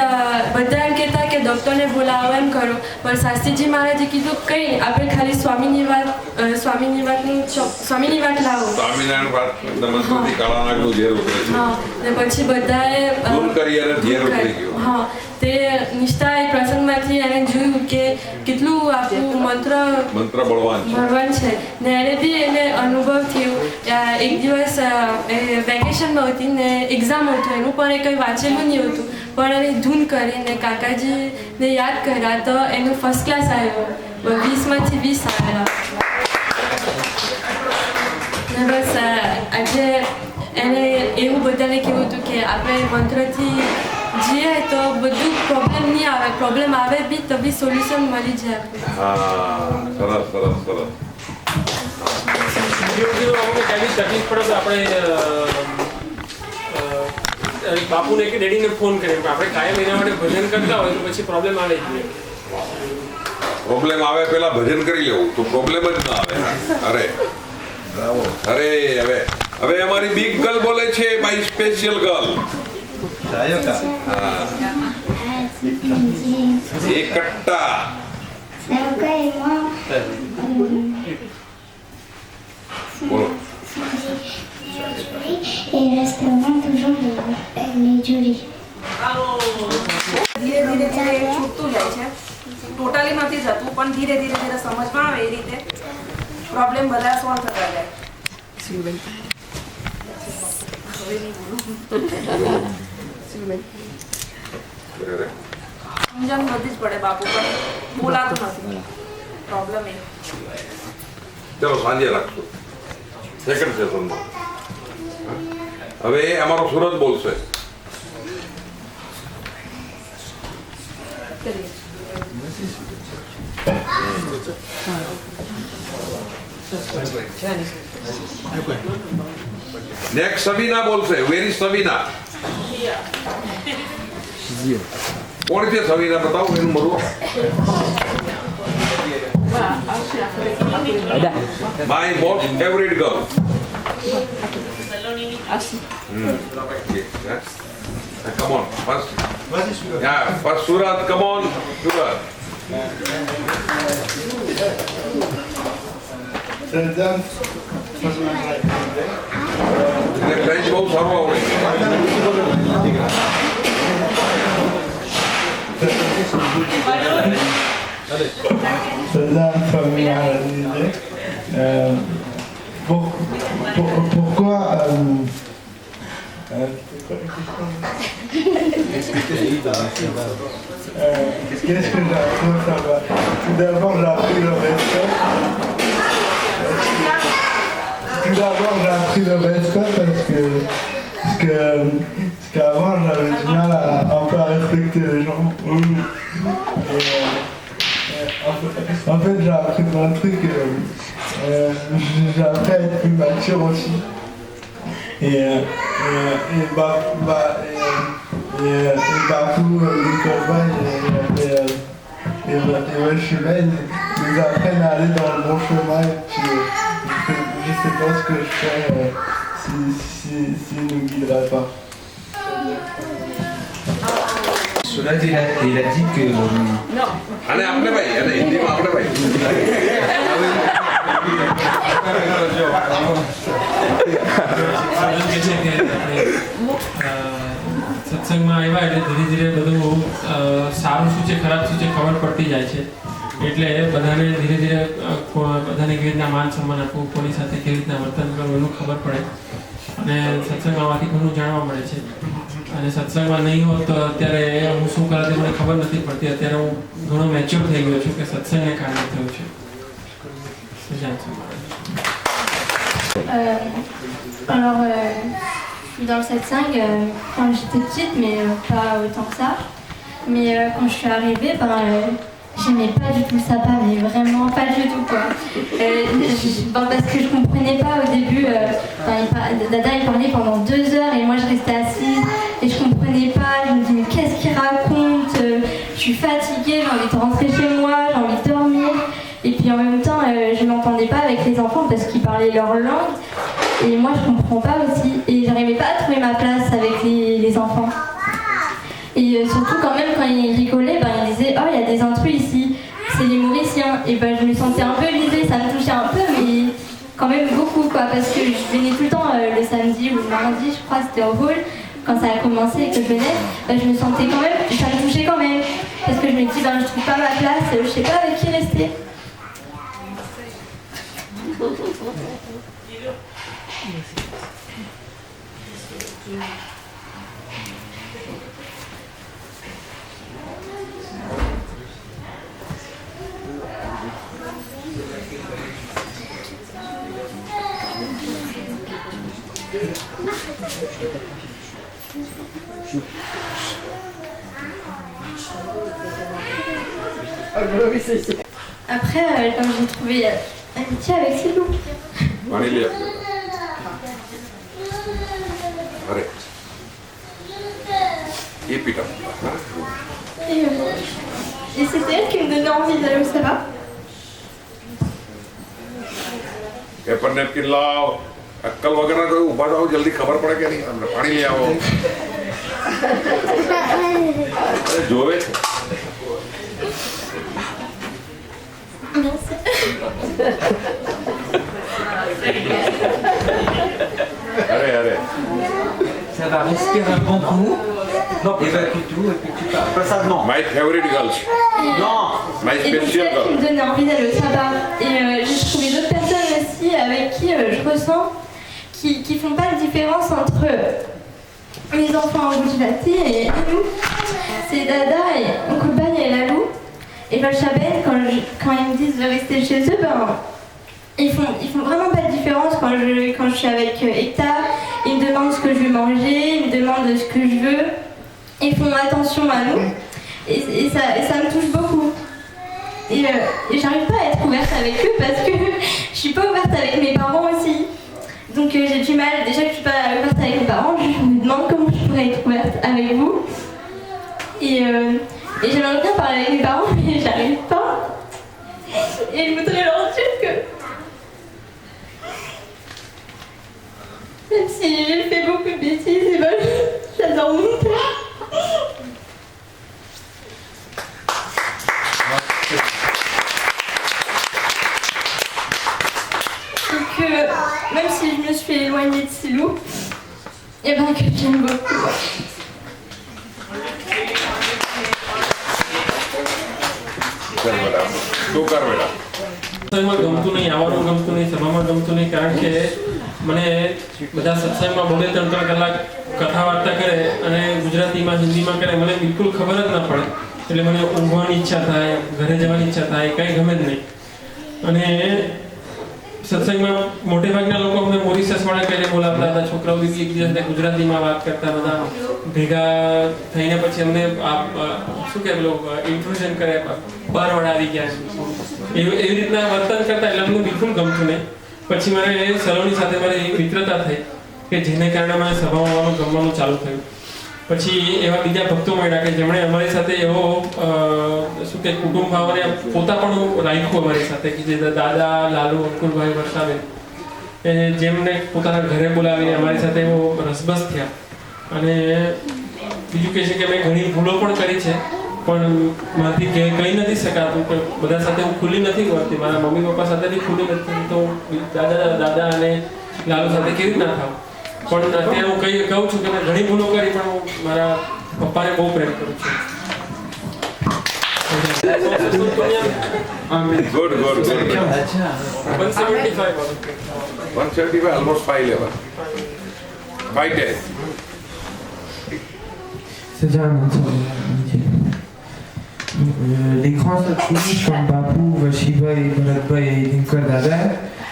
બધા એમ કહેતા કે ડૉક્ટરને બોલાવો એમ કરો, પણ શાસ્ત્રીજી મહારાજે કીધું કંઈ આપણે ખાલી સ્વામીની વાત લાવો. હા, ને પછી બધાએ હા તે નિષ્ઠા એ પ્રસંગમાંથી એને જોયું કે કેટલું આપણું મંત્ર બળવાન છે. ને એને બી એને અનુભવ થયો. એક દિવસ વેકેશનમાં હતી ને એક્ઝામ હતું, એનું પણ એ કંઈ વાંચેલું નહીં હતું, પણ એને ધૂન કરીને કાકાજીને યાદ કર્યા તો એનું ફર્સ્ટ ક્લાસ આવ્યો. 20માંથી 20 આવેલા. ને બસ આજે એને એવું બધાને કહેવું હતું કે આપણે મંત્રથી જીએ તો બધું પ્રોબ્લેમ નહીં આવે, પ્રોબ્લેમ આવે બી તો બી સોલ્યુશન મળી જાય. તકલીફ પડે તો આપણે બાપુને કે ડેડીને ફોન કરીએ, આપણે કાયમ એના માટે ભજન કરતા હોય તો પછી પ્રોબ્લેમ આવે જ નહીં. પ્રોબ્લેમ આવે પેલા ભજન કરી લેવું તો પ્રોબ્લેમ જ ના આવે. અરે હવે અમારી બિગ ગર્લ બોલે છે, માય સ્પેશિયલ ગર્લ. એકટ્ટા બોલો. Et reste vraiment toujours les jolies. ધીરે ધીરે છૂટતું જાય છે, ટોટલી નથી જતું, પણ ધીરે ધીરે સમજમાં આવે એ રીતે પ્રોબ્લેમ બધા સોલ્વ થતા જાય. સમજણ બધી જ પડે બાપુ, પણ બોલાતું નથી પ્રોબ્લેમ એ. ચલો સાંજે રાખશું સેકન્ડ સેશનમાં. હવે અમારો સુરત બોલશે. નેક્સ્ટ સવીના બોલશે. વેર ઇઝ સવીના? કોણ છે સવીના? બતાવો એનું મરું. My most favorite girl. Come on, first. Yeah, first Surat. Come on, Surat. French બહુ સારું આવડે. Pourquoi qu'est-ce que j'apprends ça va? Tout d'abord j'ai appris le respect. Tout d'abord j'ai appris le respect parce que qu'avant j'avais du mal un peu à respecter les gens. En fait, j'ai appris plein de trucs. J'ai appris à être plus mature aussi. Partout, l'école bagne, je suis là, ils nous apprennent à aller dans le bon chemin. Et puis, je sais pas ce que je ferais s'ils ne nous guideraient pas. Suraj il a dit que non allez अपने भाई allez हिंदी में अपने भाई સત્સંગમાં આવ્યા એટલે ધીરે ધીરે બધું સારું શું છે ખરાબ શું છે ખબર પડતી જાય છે એટલે બધાને ધીરે ધીરે બધાને કેવી રીતના માન સન્માન આપવું કોની સાથે કેવી રીતના વર્તન કરવું એનું ખબર પડે અને સત્સંગમાં આવવાથી ઘણું જાણવા મળે છે અને સત્સંગમાં નહીં હોત તો અત્યારે હું શું કરાતી મને ખબર નથી પડતી અત્યારે હું ઘણો મેચ્યોર થઈ ગયો છું કે સત્સંગને કારણે થયું છે Alors, je suis dans le satsang quand j'étais petite, mais pas autant que ça. Mais quand je suis arrivée, j'aimais pas du tout le sapin, mais vraiment pas du tout quoi. Parce que je comprenais pas au début. Dada il parlait pendant 2 heures et moi je restais assise et je comprenais pas. Je me disais mais qu'est-ce qu'il raconte, je suis fatiguée, j'ai envie de rentrer chez moi, j'ai envie de dormir. Et puis en même temps, je m'entendais pas avec les enfants parce qu'ils parlaient leur langue. Et moi, je comprends pas aussi. Et j'arrivais pas à trouver ma place avec les enfants. Et surtout quand même, quand ils rigolaient, ils disaient « Oh, il y a des intrus ici, c'est les Mauriciens. » Et je me sentais un peu visée, ça me touchait un peu, mais quand même beaucoup, quoi. Parce que je venais tout le temps le samedi ou le mardi, je crois, c'était au hall. Quand ça a commencé et que je venais, je me sentais quand même, ça me touchait quand même. Parce que je me dis « Je trouve pas ma place, je sais pas avec qui rester. » Après, comme j'ai trouvé amitié avec Silou. Et c'était elle qui me donnait envie d'aller au sabbat. Paper napkin लाओ अक्कल वगैरह तो ऊपर जाओ जल्दी खबर पड़े क्या नहीं हमने पानी ले आओ अरे जोवे अरे ça va respirer un bon coup. Non, évacue tout et puis tu pars. Ça, non. My favorite girls. Non. My special girl. Et donc, c'est elle qui me donnait envie d'aller au sabbat. Et j'ai trouvé d'autres personnes aussi avec qui je ressens qui font pas de différence entre les enfants en Gujarati et nous. C'est Dada et Oncle Bagne et Lalou. Et Valchaben, quand ils me disent de rester chez eux, ils font vraiment pas de différence quand je suis avec Hector. Ils me demandent ce que je veux manger, ils me demandent ce que je veux. Ils font attention à nous. Et ça me touche beaucoup. Et j'arrive pas à être ouverte avec eux parce que je suis pas ouverte avec mes parents aussi. Donc j'ai du mal, déjà que je suis pas ouverte avec mes parents, je me demande comment je pourrais être ouverte avec vous. Et j'aimerais bien parler avec mes parents, mais j'arrive pas. Et je voudrais leur dire que même si j'ai fait beaucoup de bêtises, j'adore mon père. Donc même si je me suis éloignée de Silou, et que j'aime beaucoup. ગમતું નહીં આવવાનું ગમતું નહીં સભામાં ગમતું નહીં કારણ કે મને બધા સત્સંગમાં 2-3 કલાક કથા વાર્તા કરે અને ગુજરાતીમાં હિન્દીમાં કરે મને બિલકુલ ખબર જ ના પડે એટલે મને ઊંઘવાની ઈચ્છા થાય ઘરે જવાની ઈચ્છા થાય કંઈ ગમે જ નહીં અને સત્સંગમાં મોટે ભાગના લોકો અમને મોરિશસ વાળા કહીને બોલાવતા હતા. છોકરાઓ એકબીજા સાથે ગુજરાતીમાં વાત કરતા બધા ભેગા થઈને પછી અમને શું કે પેલો ઇન્ટ્રોડક્શન કરે બહાર વાળા આવી ગયા એવી રીતના વર્તન કરતા એટલે અમને બિલકુલ ગમતું નહીં. પછી મારે સલોની સાથે મારી એવી મિત્રતા થઈ કે જેને કારણે મને સભામાં આવવાનું ગમવાનું ચાલુ થયું. પછી એવા બીજા ભક્તો મળ્યા કે જેમણે અમારી સાથે એવો શું કે કુટુંબ ભાવને પોતા પણ રાખ્યું અમારી સાથે કે જે દાદા, લાલુ, અંકુરભાઈ, વર્ષાબેન જેમને પોતાના ઘરે બોલાવીને અમારી સાથે એવો રસબસ થયા. અને બીજું કહે છે કે મેં ઘણી ભૂલો પણ કરી છે પણ મારાથી કહી નથી શકાતું કે બધા સાથે હું ખુલ્લી નથી કરતી. મારા મમ્મી પપ્પા સાથે બી ખુલ્લી નથી તો દાદા અને લાલુ સાથે કેવી ના થાવ. પણ અત્યારે હું કહું છું કે મેં ઘણી ભૂલો કરી પણ હું મારા પપ્પાને બહુ પ્રેમ કરું છું. Good. 175 almost 511. 510. Les grands satsangis comme Bapu, Vashiva et Bharatbhai et Dinkar Dada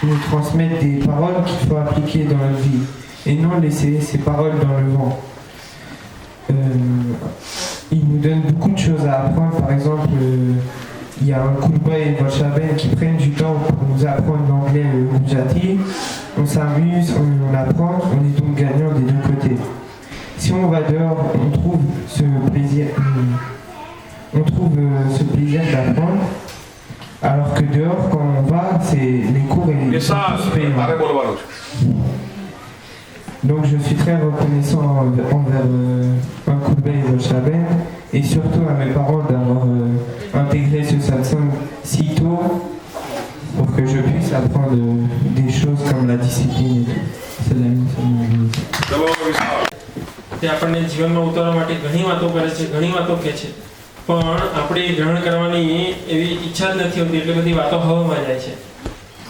nous transmettent des paroles qu'il faut appliquer dans la vie et non laisser ces paroles dans le vent. Ils nous donnent beaucoup de choses à apprendre. Par exemple, il y a un Kulba et Varshaben qui prennent du temps pour nous apprendre l'anglais et le Gujarati. On s'amuse, on apprend, on est donc gagnant des deux côtés. Si on va dehors, on trouve ce plaisir d'apprendre, alors que dehors, quand on va, c'est les cours et les tous payants. Donc je suis très reconnaissant envers Kulba et Varshaben et surtout à mes parents d'avoir intégré ce satsang si tôt pour que je puisse apprendre des choses comme la discipline et tout. C'est la mission. તે આપણને જીવનમાં ઉતારવા માટે ઘણી વાતો કરે છે, ઘણી વાતો કહે છે, પણ આપણે ગ્રહણ કરવાની એવી ઈચ્છા જ નથી હોતી એટલે બધી વાતો હવામાં જાય છે.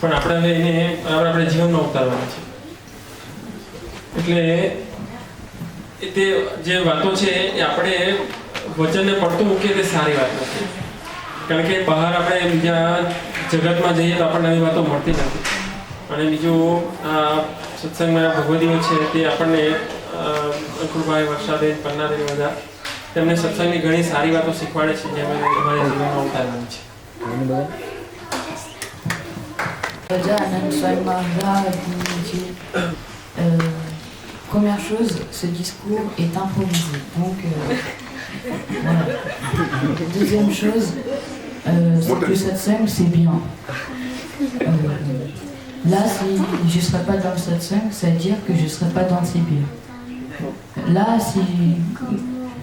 પણ આપણે એને આપણે જીવનમાં ઉતારવાના છે. એટલે તે જે વાતો છે એ આપણે વચનને પડતું મૂકીએ તે સારી વાત નથી. કારણ કે બહાર આપણે બીજા જગતમાં જઈએ તો આપણને આવી વાતો મળતી નથી. અને બીજું આ સત્સંગમાં ભગવદીઓ છે તે આપણને અંકુરભાઈ, વર્ષાબેન, પન્નાબેન બધા તેમને સત્સંગની ઘણી સારી વાતો શીખવાડે છે જે અમારા જીવનમાં ઉતારવાની છે. Première chose, ce discours est improvisé. Donc, voilà. Deuxième chose, c'est que satsang, c'est bien. Là, si je ne serais pas dans le satsang, ça veut dire que je ne serais pas dans le Sibir. Là,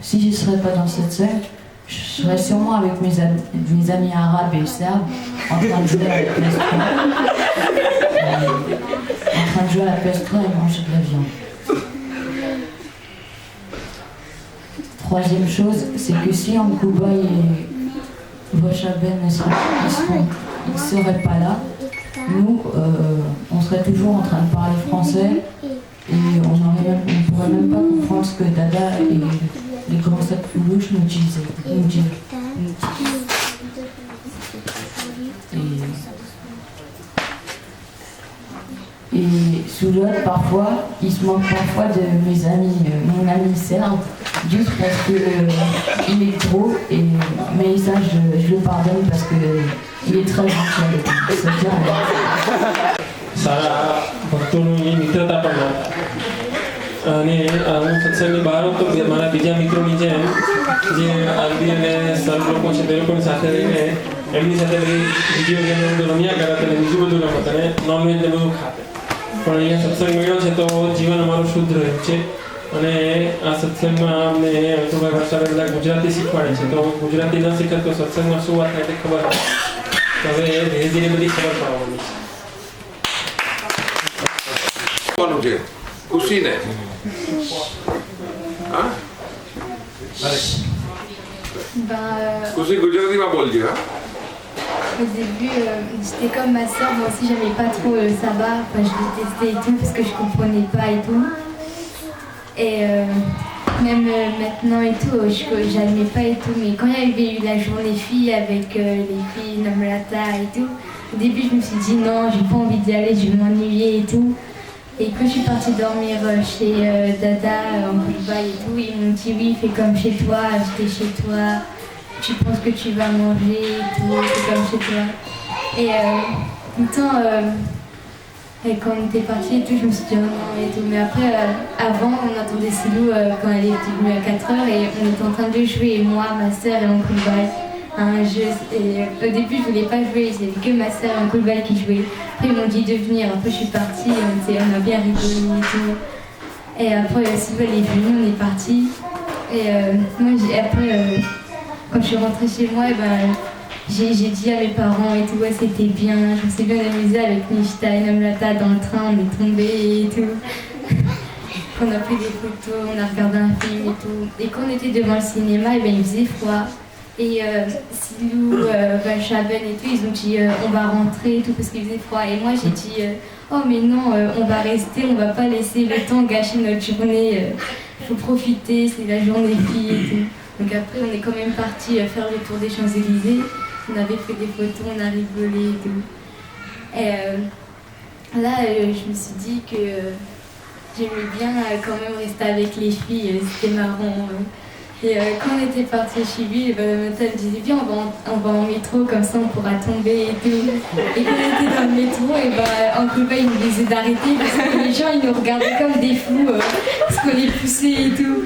si je ne serais pas dans le satsang, je serais sûrement avec mes amis arabes et serbes en train de jouer à la pestra. En train de jouer à la pestra et manger de la viande. Troisième chose, c'est que si Ankuba et Varshaben ne seraient pas là, nous, on serait toujours en train de parler français et on ne pourrait même pas comprendre ce que Dada et les grands sacs-louches nous disent. Et Soulot, parfois, il se manque parfois de mes amis, mon ami serbe, juste parce qu'il est trop, mais ça je le pardonne parce qu'il est très gentil avec moi. સારા ભક્તોનું એ મિત્રતા પણ હતા. અને હું સત્સંગની બહાર હતો મારા બીજા મિત્રોની જેમ જે આરબી અને સર લોકો છે તે લોકોની સાથે રહીને એમની સાથે વિડીયો ગેમ બધું રમ્યા કરતા અને બીજું બધું રમત અને નોનવેજ ને બધું ખાતે. પણ અહીંયા સત્સંગ મળ્યો છે તો જીવન અમારું શુદ્ધ રહ્યું છે. અને આ સત્સંગમાં અમને અંકુરભાઈ ભાષા બધા ગુજરાતી શીખવાડે છે. તો ગુજરાતી ન શીખે તો સત્સંગમાં શું વાત થાય તે ખબર હોય. તો હવે ધીરે ધીરે બધી ખબર પડવાની છે. ખુશી ને ખુશી ગુજરાતીમાં બોલજો. Au début, j'étais comme ma soeur, moi aussi j'aimais pas trop le sabbat, enfin, je détestais et tout parce que je comprenais pas et tout. Et même maintenant et tout, j'aimais pas et tout, mais quand il y avait eu la journée filles avec les filles Namrata et tout, Au début, je me suis dit non, j'ai pas envie d'y aller, je vais m'ennuyer et tout. Et quand je suis partie dormir chez Dada en Dubaï et tout, ils m'ont dit oui, fais comme chez toi, j'étais chez toi, tu penses que tu vas manger et tout, fais comme chez toi. Et tout le temps, quand on était parti et tout, je me suis dit oh non et tout. Mais après, avant, on attendait Silou quand elle était venue à 4h et on était en train de jouer, moi, ma soeur et Oncle Bal, à un jeu. Et au début, je voulais pas jouer, c'était que ma soeur et Oncle Bal qui jouaient. Après, ils m'ont dit de venir. Après, je suis partie, on a bien rigolé et tout. Et après, Silou, elle est venue, on est parti. Et moi, après, quand je suis rentrée chez moi, j'ai dit à mes parents et tout, ouais, c'était bien, je me suis bien amusée avec Nishta et Namlata dans le train, on est tombés et tout. On a pris des photos, on a regardé un film et tout. Et quand on était devant le cinéma, il faisait froid. Et Silou, Valchaben et tout, ils ont dit on va rentrer et tout parce qu'il faisait froid. Et moi j'ai dit oh mais non, on va rester, on va pas laisser le temps gâcher notre journée. Faut profiter, c'est la journée fille et tout. Donc après on est quand même parti faire le tour des Champs-Élysées. On avait fait des photos, on a rigolé et tout. Et là, je me suis dit que j'aimais bien quand même rester avec les filles, c'était marrant. Et quand on était parti chez lui, le matin, elle disait viens, on va en métro, comme ça on pourra tomber et tout. Et quand on était dans le métro, Oncle Bal il nous disait d'arrêter parce que les gens ils nous regardaient comme des fous parce qu'on les poussait et tout.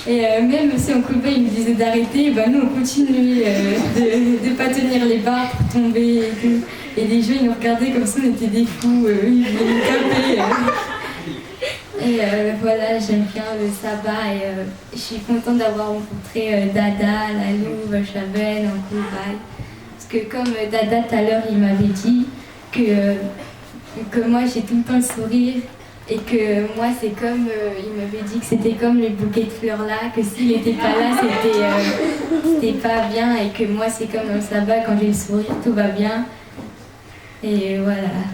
Et même si Oncle Bal il nous disait d'arrêter, nous on continuait de pas tenir les barres pour tomber et tout. Et les gens ils nous regardaient comme ça, on était des fous, ils voulaient nous taper. Et voilà, j'aime bien le sabbat et je suis contente d'avoir rencontré Dada, Lalou, Valchaben, Oncle Bal. Parce que comme Dada tout à l'heure il m'avait dit que moi j'ai tout le temps le sourire. Et que moi, c'est comme, il m'avait dit que c'était comme le bouquet de fleurs là, que s'il n'était pas là, c'était pas bien. Et que moi, c'est comme dans le sabbat, quand j'ai le sourire, tout va bien. Et voilà,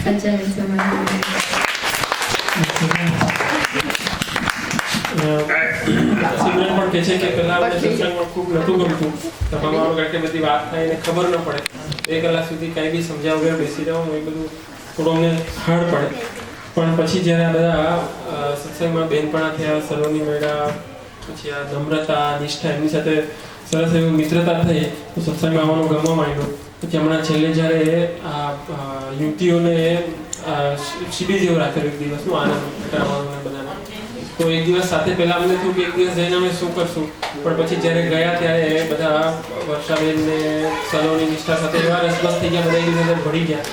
ça tient avec ça maintenant. Simran પણ કહે છે કે પહેલા અમને સત્સંગમાં ખૂબ નહોતું ગમતું તમારું કારણ કે બધી વાત થાય એને ખબર ન પડે 2 કલાક સુધી કાંઈ બી સમજ્યા વગર બેસી રહો એ બધું થોડું અમને હાર્ડ પડે પણ પછી જ્યારે આ બધા સત્સંગમાં બેનપણા થયા સલોની મેળા પછી આ નમ્રતા નિષ્ઠા એમની સાથે સરસ એવી મિત્રતા થઈ તો સત્સંગમાં આવવાનું ગમવા માંડ્યું પછી હમણાં છેલ્લે જ્યારે આ યુવતીઓને શિબિર જેવું રાખેલું એક દિવસનું આનંદ કરાવવાનું બધાને તો એક દિવસ સાથે પહેલા અમને થયું કે એક દિવસ જઈને અમે શું કરશું પણ પછી જ્યારે ગયા ત્યારે બધા વર્ષાબેન ને સલોની નિષ્ઠા સાથે એવા રસબસ થઈ ગયા બધા એક બીજા ભળી ગયા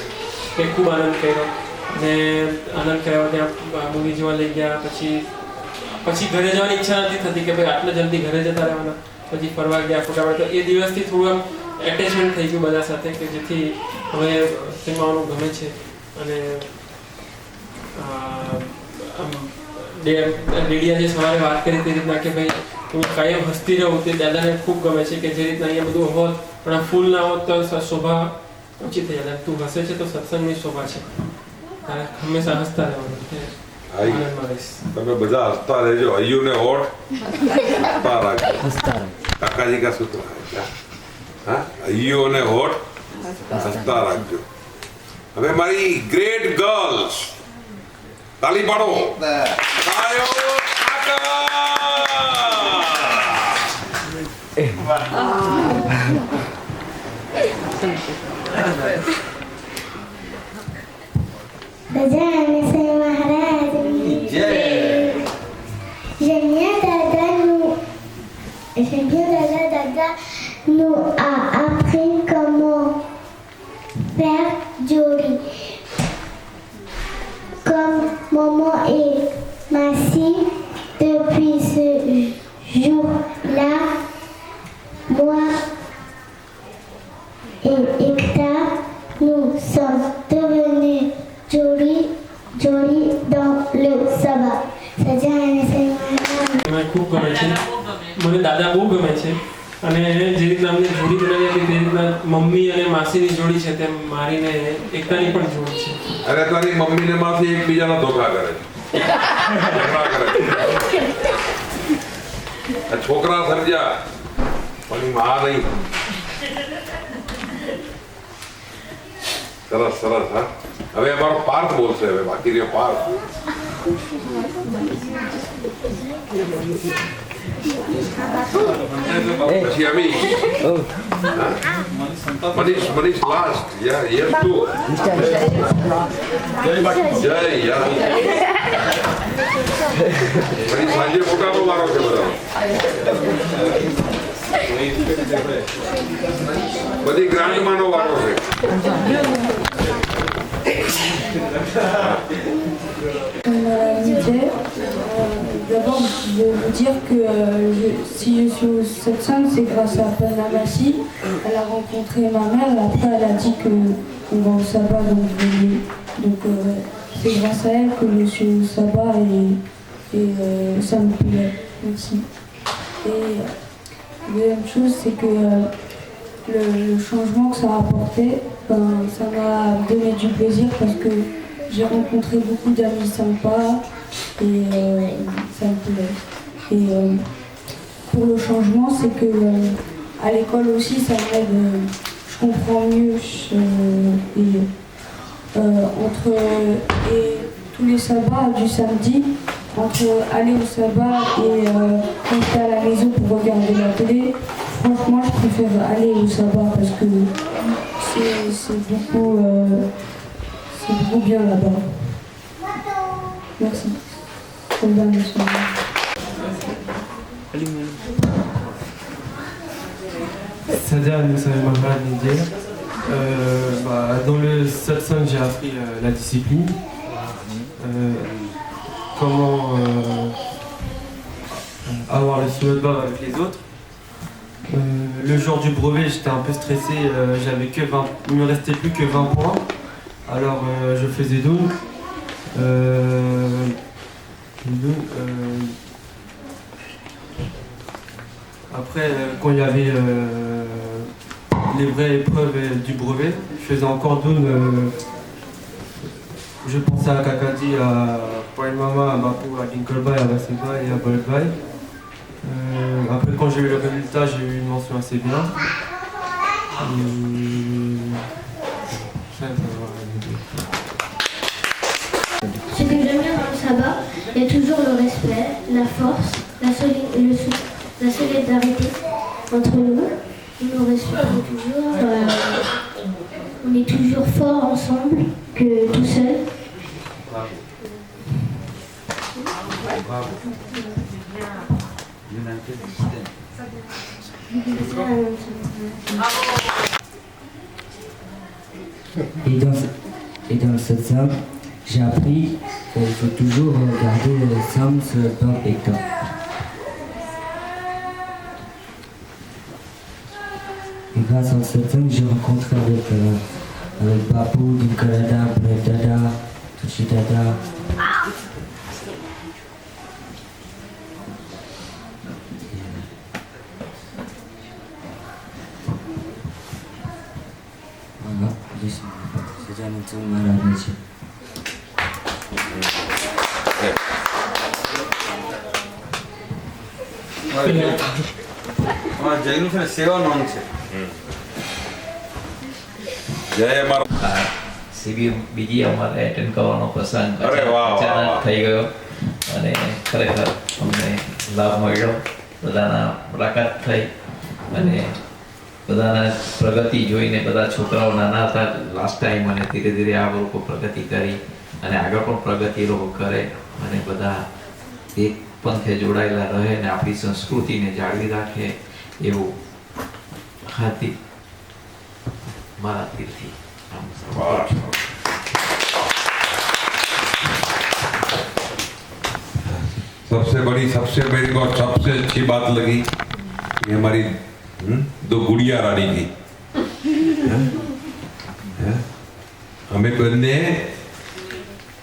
કે ખૂબ આનંદ કર્યો ને આનંદ કર્યો ત્યાં મૂવી જોવા લઈ ગયા પછી ઘરે જવાની ઈચ્છા નથી થતી કે ભાઈ આટલા જલ્દી ઘરે જતા રહેવાના પછી ફરવા ગયા ફોટા તો એ દિવસથી થોડું આમ એટેચમેન્ટ થઈ ગયું બધા સાથે કે જેથી હવે સિનેમાનું ગમે છે અને ડેડિયા જે સવારે વાત કરી તે રીતના કે ભાઈ હું કાયમ હસતી રહું તે દાદાને ખૂબ ગમે છે કે જે રીતના અહીંયા બધું હોત પણ આ ફૂલ ના હોત તો શોભા ઓછી થઈ જાય તું હસે છે તો સત્સંગની શોભા છે તારે હંમેશા હસતા રહેવાનું તમે બધા હસતા રહેજો અયુને હોઠ હસતા રાખજો કાકાજી કા સૂત્ર હા અયુને હોઠ હસતા રાખજો હવે મારી ગ્રેટ ગર્લ્સ તાલી પાડો Bajaan Sai Maharaj J'aime bien Dada nous a appris comment faire joli. Comme maman et Massi, depuis ce jour-là, moi et Ekta, nous sommes devenus jolis dans le sabbat. ખૂબ ગમે છે મને દાદા બહુ ગમે છે અને જે રીતના અમને જોડી બનાવી હતી તે રીતના મમ્મી અને માસીની જોડી છે તેમ મારીને એકતાની પણ જોડી છે અરે તારી મમ્મી ને માસી એકબીજાનો ધોખા કરે છે છોકરા સર્જા પણ માં નહીં સરસ સરસ હા હવે અમારો પાર્થ બોલશે હવે બાકી રહ્યો પાર્થ પછી અમી મનીષ લાસ્ટ યા યસ ટુ જય યા મનીષ સાંજે મોટાનો વારો છે બધા બધી ગ્રાન્ડમાંનો વારો છે D'abord, je veux vous dire que si je suis au satsang, c'est grâce à Panamassi. Elle a rencontré ma mère et après elle a dit qu'on va au sabbat, donc c'est grâce à elle que je suis au sabbat et ça me plaît. Merci. Et deuxième chose, c'est que le changement que ça a apporté, ça m'a donné du plaisir parce que j'ai rencontré beaucoup d'amis sympas et ça me plaît. Et pour le changement, c'est que à l'école aussi, ça m'aide, je comprends mieux entre tous les sabbats du samedi, entre aller au sabbat et rester à la maison pour regarder la télé. Franchement, je préfère aller au sabbat parce que c'est beaucoup bien là-bas. Merci. Sadia Mohamed Nidier. Dans le satsang, j'ai appris la discipline, comment avoir le sunnah avec les autres. Le jour du brevet, j'étais un peu stressé, il me restait plus que 20 points, alors je faisais doun. Après, quand il y avait les vraies épreuves du brevet, je faisais encore doun. Je pensais à Kakadi, à Point Mama, à Bapou, à Ginkolbai, à Baseba et à Bolbai. Après, quand j'ai eu le résultat, j'ai eu une mention assez bien. Ce que j'aime bien dans le sabbat, il y a toujours le respect, la force, la solidarité entre nous. On nous respecte toujours, on est toujours fort ensemble que tout seul. Et dans le satsang, j'ai appris qu'il faut toujours garder le sens dans les temps. Et grâce au satsang, j'ai rencontré avec Bapou, Dinkalada, Dada, Tushidada. Voilà, c'est un autre malade. જયનું છે સેવા નોંધ છે જય અમારો શિબિર બીજી અમારે એટેન્ડ કરવાનો પ્રસંગ અરે વાહ, વાહ, અચાનક વાહ. થઈ ગયો અને ખરેખર અમને લાભ મળ્યો બધાના મુલાકાત થઈ અને બધાના પ્રગતિ જોઈને બધા છોકરાઓ નાના હતા લાસ્ટ ટાઈમ અને ધીરે ધીરે આ લોકો પ્રગતિ કરી અને આગળ પણ પ્રગતિ એ લોકો કરે અને બધા એક પંથે જોડાયેલા રહે અને આપણી સંસ્કૃતિને જાળવી રાખે એવું હાર્દિક મારા દિલથી सबसे बड़ी सबसे मेरी को सबसे अच्छी बात लगी कि हमारी दो गुड़िया रानी थी અમે બંને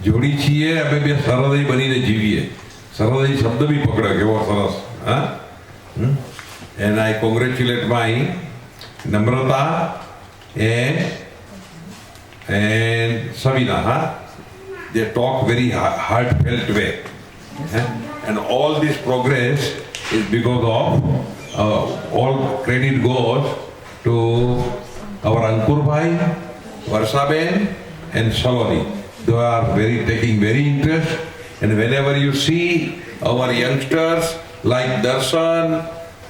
જોડી છીએ અમે બે સરહદી બનીને જીવીએ સરહદી શબ્દ બી પકડે કેવો સરસ હા and I congratulate my Namrata and Savina they talk very heartfelt way and all this progress is because of all credit goes to our Ankur Bhai, Varshaben and Saloni. They are taking very interest, and whenever you see our youngsters like Darshan,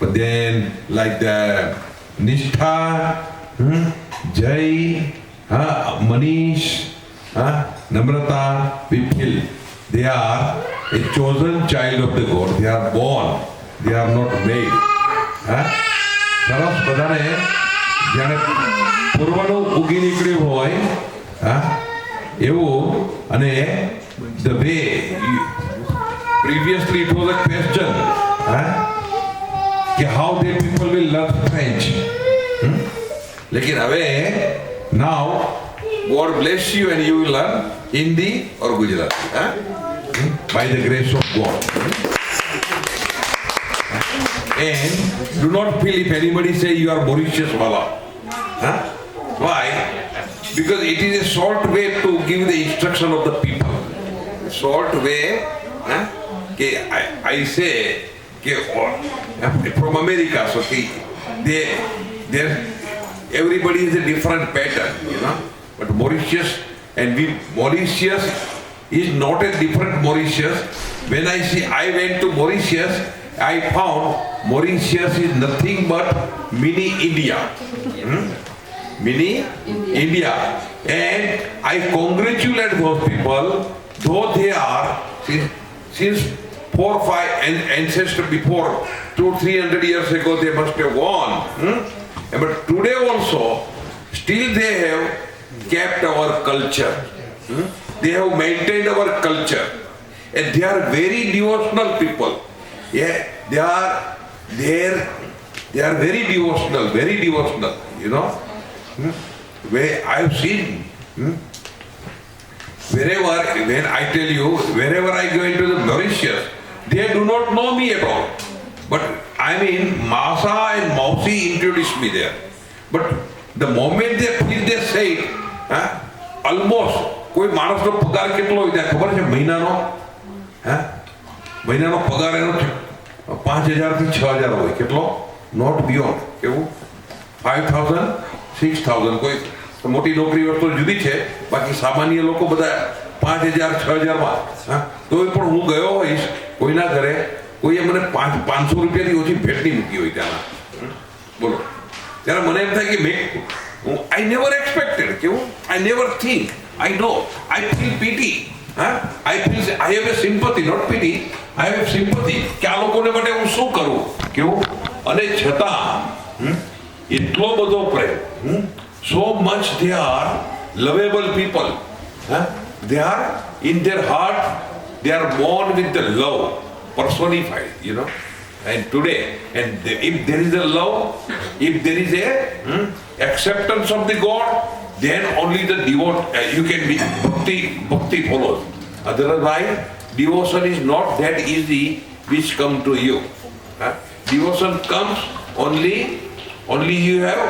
but then like the Nishtha, Jai, Manish, Namrata, we feel they are a chosen child of the God. They are born, they are not made. સરસ બધાને જેને પૂર્વનું ઉગી નીકળ્યું હોય એવું અને the way previously it was a question कि how the people will learn French. लेकिन હવે now God bless you and you will learn Hindi or Gujarati by the grace of God. And do not feel if anybody say you are Mauritius Wala. Why? Because it is a short way to give the instruction of the people. Short way, I say, from America, so everybody has a different pattern, you know. But Mauritius, Mauritius is not a different Mauritius. When I went to Mauritius, I found Mauritius is nothing but mini India. Mini India. And I congratulate those people, though they are, since 4 or 5 ancestors before, 200-300 years ago, they must have gone. But today also, still they have kept our culture. They have maintained our culture. And they are very devotional people. Yeah, they are very devotional, you know. Where I have seen, when I tell you, wherever I go into the Mauritius, they do not know me at all. But I mean, Masa and Mausi introduced me there. But the moment they feel they say it, almost, કોઈ માણસનો પગાર કેટલો હોય ત્યાં ખબર છે મહિનાનો પગાર એનો 5,000 થી 6,000 હોય કેટલો નોટ બિયોન્ડ કેવું 5,000 6,000 કોઈ મોટી નોકરી વસ્તુ જુદી છે બાકી સામાન્ય લોકો બધા 5,000 6,000 માં તોય પણ હું ગયો હોઈશ કોઈના ઘરે કોઈએ મને 500 રૂપિયાથી ઓછી ભેટ નહીં મૂકી હોય ત્યાં બોલો ત્યારે મને એમ થાય કે I never expected કેવું I never think I know I feel pity I have a sympathy, not pity. I have sympathy. કે આ લોકોને માટે હું શું કરું કેવું અને છતાં એટલો બધો પ્રેમ so much they are lovable people. They are in their heart, they are born with the love personified, you know. And today, if there is a love, if there is a acceptance of the God, then only the you can be bhakti follows. Otherwise, devotion is not that easy which come to you. Devotion comes only you have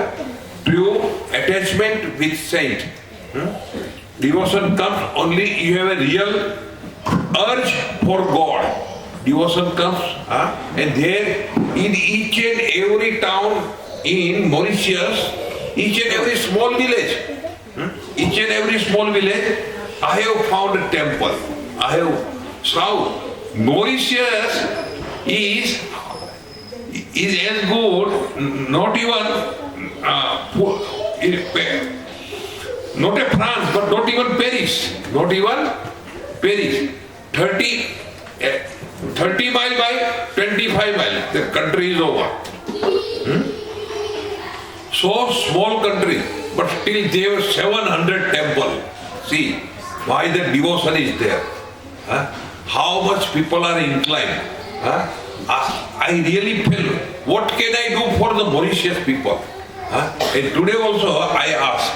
true attachment with saint. Devotion comes only you have a real urge for God. Devotion comes and there in each and every town in Mauritius, each and every small village, I have found a temple. South Mauritius is as good, not even not a France, but not even Paris. 30 mile by 25 mile, the country is over. So small country, but still they have 700 temples. See why the devotion is there. How much people are inclined. I really feel, what can I do for the Mauritius people? And today also I ask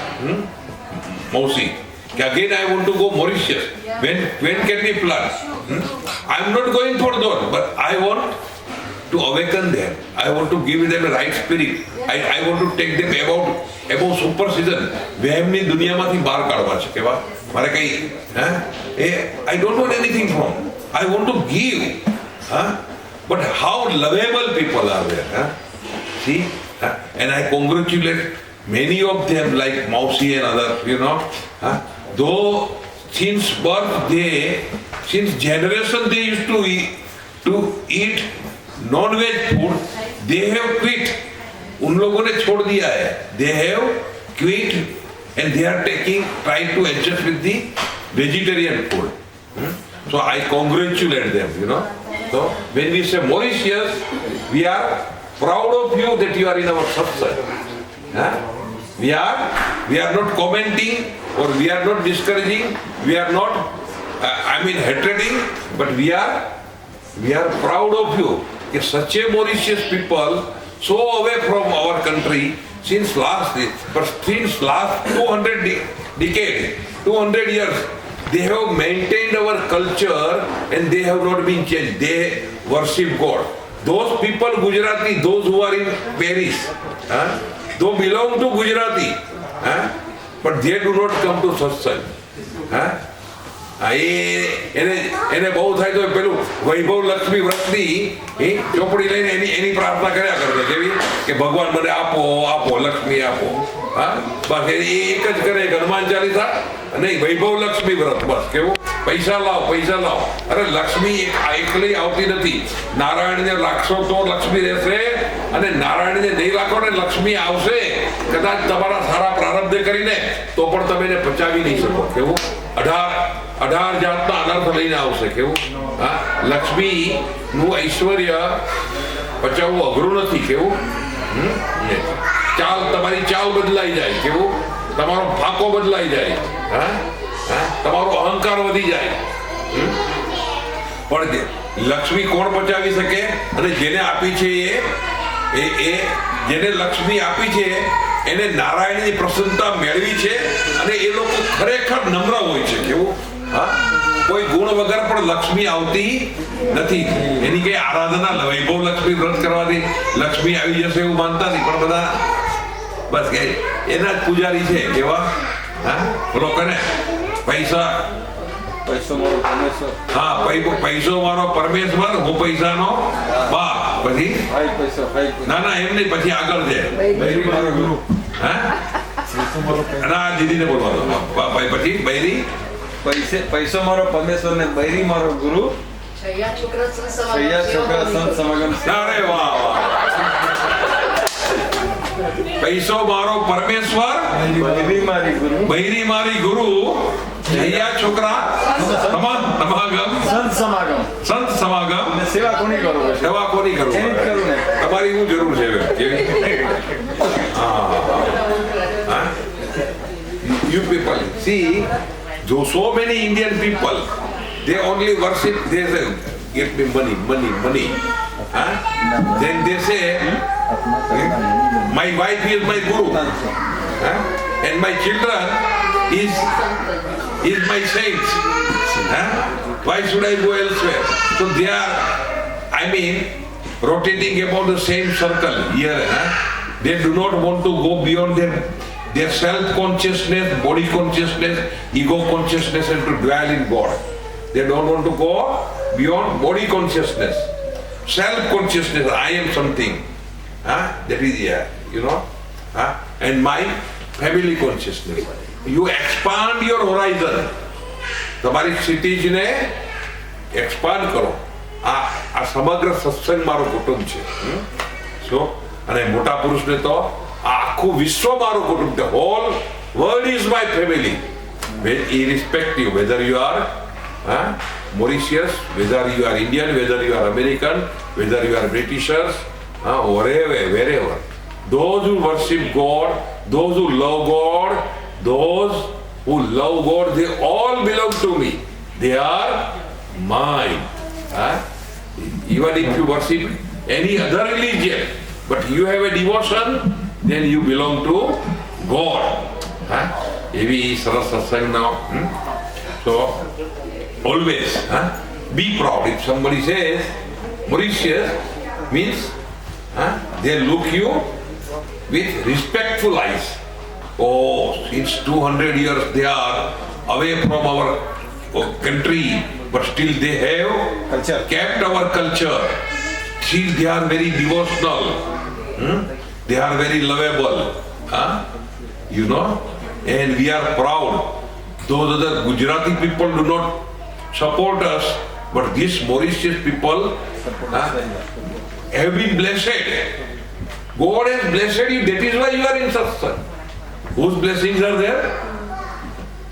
Mausi, again I want to go Mauritius. When can we plan? I'm not going for those, but I want to awaken them. I want to give them a right spirit. I want to take them above superstition. વહેમની દુનિયામાંથી બહાર કાઢવા છે કેવા મારે કઈ I don't want anything from. I want to give. But how lovable people are there. See? And I congratulate many of them like Mausi and others, you know, though since birth since generation they used to eat non-veg food, they have quit. उन लोगों ने छोड़ दिया है. They have quit and they are trying to adjust with the vegetarian food. So I congratulate them, you know. So when we say Mauritius, we are proud of you that you are in our satsang. We are not commenting or we are not discouraging. We are not, hatreding, but we are proud of you. Such a Mauritius people, so away from our country since last 200 years, they have maintained our culture and they have not been changed. They worship God. Those people, Gujarati, those who are in Paris, they belong to Gujarati, but they do not come to satsang. એને બહુ થાય તો પેલું વૈભવ લક્ષ્મી વ્રતની ચોપડી લઈને એની પ્રાર્થના કર્યા કરતો કેવી કે ભગવાન મને આપો આપો લક્ષ્મી આપો. બસ એ એક જ કરે હનુમાન ચાલીસા અને વૈભવ લક્ષ્મી વ્રત બસ કેવું પૈસા લાવો પૈસા લાવો. અરે લક્ષ્મી એકલી આવતી નથી. નારાયણને રાખશો તો લક્ષ્મી રહેશે અને નારાયણને નહીં રાખો ને લક્ષ્મી આવશે. કદાચ તમારા સારા પ્રારબ્ધ કરીને તો પણ તમે એને પચાવી નહીં શકો. કેવું 18 જાતના અનર્થ લઈને આવશે. કેવું લક્ષ્મી નું ઐશ્વર્ય પચાવવું અઘરું નથી. કેવું તમારી ચાલ બદલાઈ જાય. કેવું તમારો ફાંકો બદલાઈ જાય. તમારો અહંકાર વધી જાય. પણ લક્ષ્મી કોણ પચાવી શકે? અને જેને આપી છે જેને લક્ષ્મી આપી છે એને નારાયણની પ્રસન્નતા મેળવી છે અને એ લોકો ખરેખર નમ્ર હોય છે. કેવું કોઈ ગુણ વગર પણ લક્ષ્મી આવતી નથી. એની કઈ આરાધના વૈભવ લક્ષ્મી વ્રત કરવાથી લક્ષ્મી આવી જશે એવું માનતા નથી. પણ બધા બસ એના જ પૂજારી છે. કેવા બોલો કને પૈસો મારો પરમેશ્વર, હું પૈસાનો બાપ. પછી ના એમ નહીં, પછી આગળ છે ના દીદીને બોલવા દો. પછી બૈરી પૈસો મારો પરમેશ્વર ને બૈરી મારો ગુરુ. છૈયા છોકરા સંત સમાગમ. અરે વાહ વાહ. પૈસો મારો પરમેશ્વર, બૈરી મારી ગુરુ, છૈયા છોકરા સમાગમ, સંત સમાગમ. સેવા કોની કરું? સેવા કોની કરું? તમારી હું જરૂર છે. You people see, so many Indian people, they only worship, they say, get me money. Then they say, my wife is my guru, and my children is my saints. Why should I go elsewhere? So they are, rotating about the same circle here. They do not want to go beyond their self-consciousness, body consciousness, ego consciousness, and to dwell in God. They don't want to go beyond body consciousness, self-consciousness. I am something. That is, and my family consciousness. You expand your horizon. તમારી ક્ષિતિજને એક્સપાન્ડ કરો. આ સમગ્ર સત્સંગ મારો કુટુંબ છે. અને મોટા પુરુષને તો આખું વિશ્વ મારું કુટુંબ છે. Hall world is my family. irrespective whether you are Mauritius, whether you are Indian, whether you are American, whether you are Britishers, wherever. Those who worship God, those who love God, they all belong to me. They are mine. Even if you worship any other religion, but you have a devotion, then you belong to God. Maybe Sarah Satsang now. So always be proud. If somebody says Mauritius, means they look you with respectful eyes. Oh, since 200 years they are away from our country, but still they have kept our culture. Still they are very devotional. They are very lovable. You know, and we are proud. Those other Gujarati people do not support us, but these Mauritius people have been blessed. God has blessed you. That is why you are in satsang. Whose blessings are there?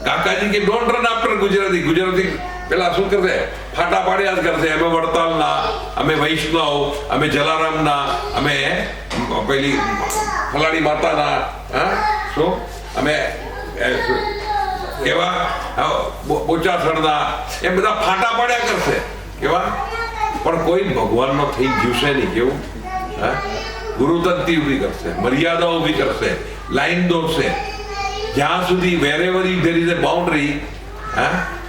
કાકાજી કે don't run after Gujarati. ગુજરાતી પેલા શું કરશે? ફાટા પાડ્યા જ કરશે. અમે વડતાલના, અમે વૈષ્ણવ, અમે જલારામના, અમે પેલી ફલાણી માતાના, શું અમે કેવા બોચાસણના, એ બધા ફાટા પાડ્યા કરશે. કેવા? પણ કોઈ ભગવાનનો થઈ જીવશે નહીં. કેવું? ગુરુતંતી ઊભી કરશે, મર્યાદા ઊભી કરશે, લાઈન દોરશે. જ્યાં સુધી wherever there is a boundary,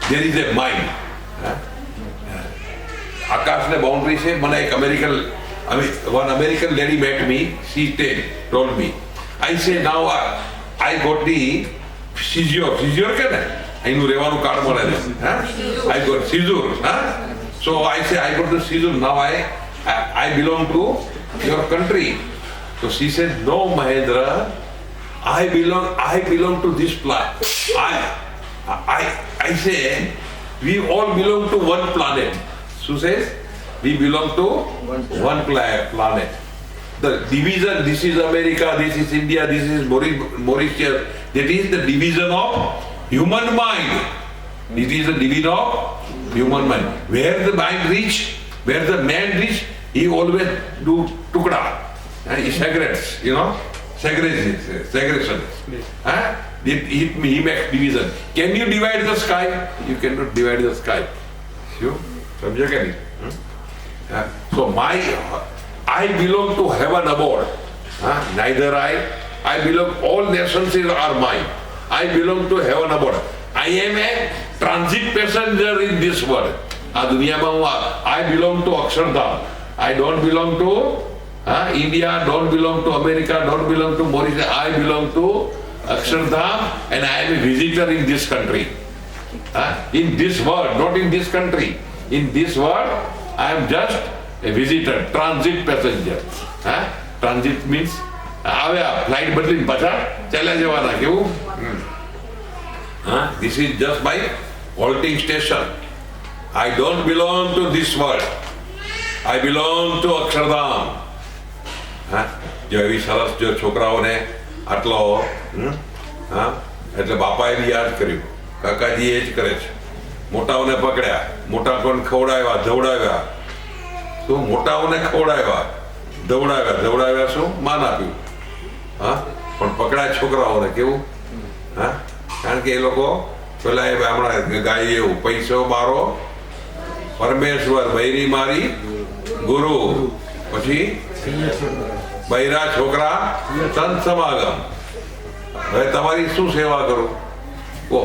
there is a mind. આકાશને બાઉન્ડ્રી છે. મને એક one American lady met me. She told me. I say now I got the seizure કે ને અહીંનું રહેવાનું કાર્ડ મળે છે. I got seizure. So I say I got the seizure. Now I belong to your country. So she said, no Mahendra, I belong to this planet. I say we all belong to one planet. So says we belong to one planet. The division, this is America, this is India, this is Mauritius, that is the division of human mind. It is the division of human mind. Where the mind reach, where the man reach, he always do tukda. He segregates, you know, segregation. He makes division. Can you divide the sky? You cannot divide the sky. You समझे क्या नहीं? So I belong to heaven abode. Neither I belong. All nations are mine. I belong to heaven abode. I am a transit passenger in this world. આ દુનિયામાં હું I belong to Akshardham. I don't belong to India, don't belong to America, don't belong to Mauritius. I belong to Akshardham and I am a visitor in this country. In this world, not in this country. In this world, I am just a visitor, transit passenger. Transit means આવ્યા ફ્લાઇટ બદલીને પાછા ચાલ્યા જવાના. કેવું? This is just my halting station. I don't belong to this world. I belong to Akshardham. જો એવી સરસ જો છોકરાઓને આટલો એટલે બાપાએ બી યાદ કર્યું, કાકાજી એ જ કરે છે. મોટાઓને પકડ્યા, મોટા કોણ ખવડાવ્યા, ધવડાવ્યા. શું મોટાઓને ખવડાવ્યા, ધવડાવ્યા શું માન આપ્યું. પણ પકડાય છોકરાઓને. કેવું? કારણ કે એ લોકો પેલા એ હમણાં ગાય એવું, પૈસો મારો પરમેશ્વર, બૈરી મારી ગુરુ, પછી બૈરા છોકરા સંત સમાગમ. હવે તમારી શું સેવા કરું? ઓ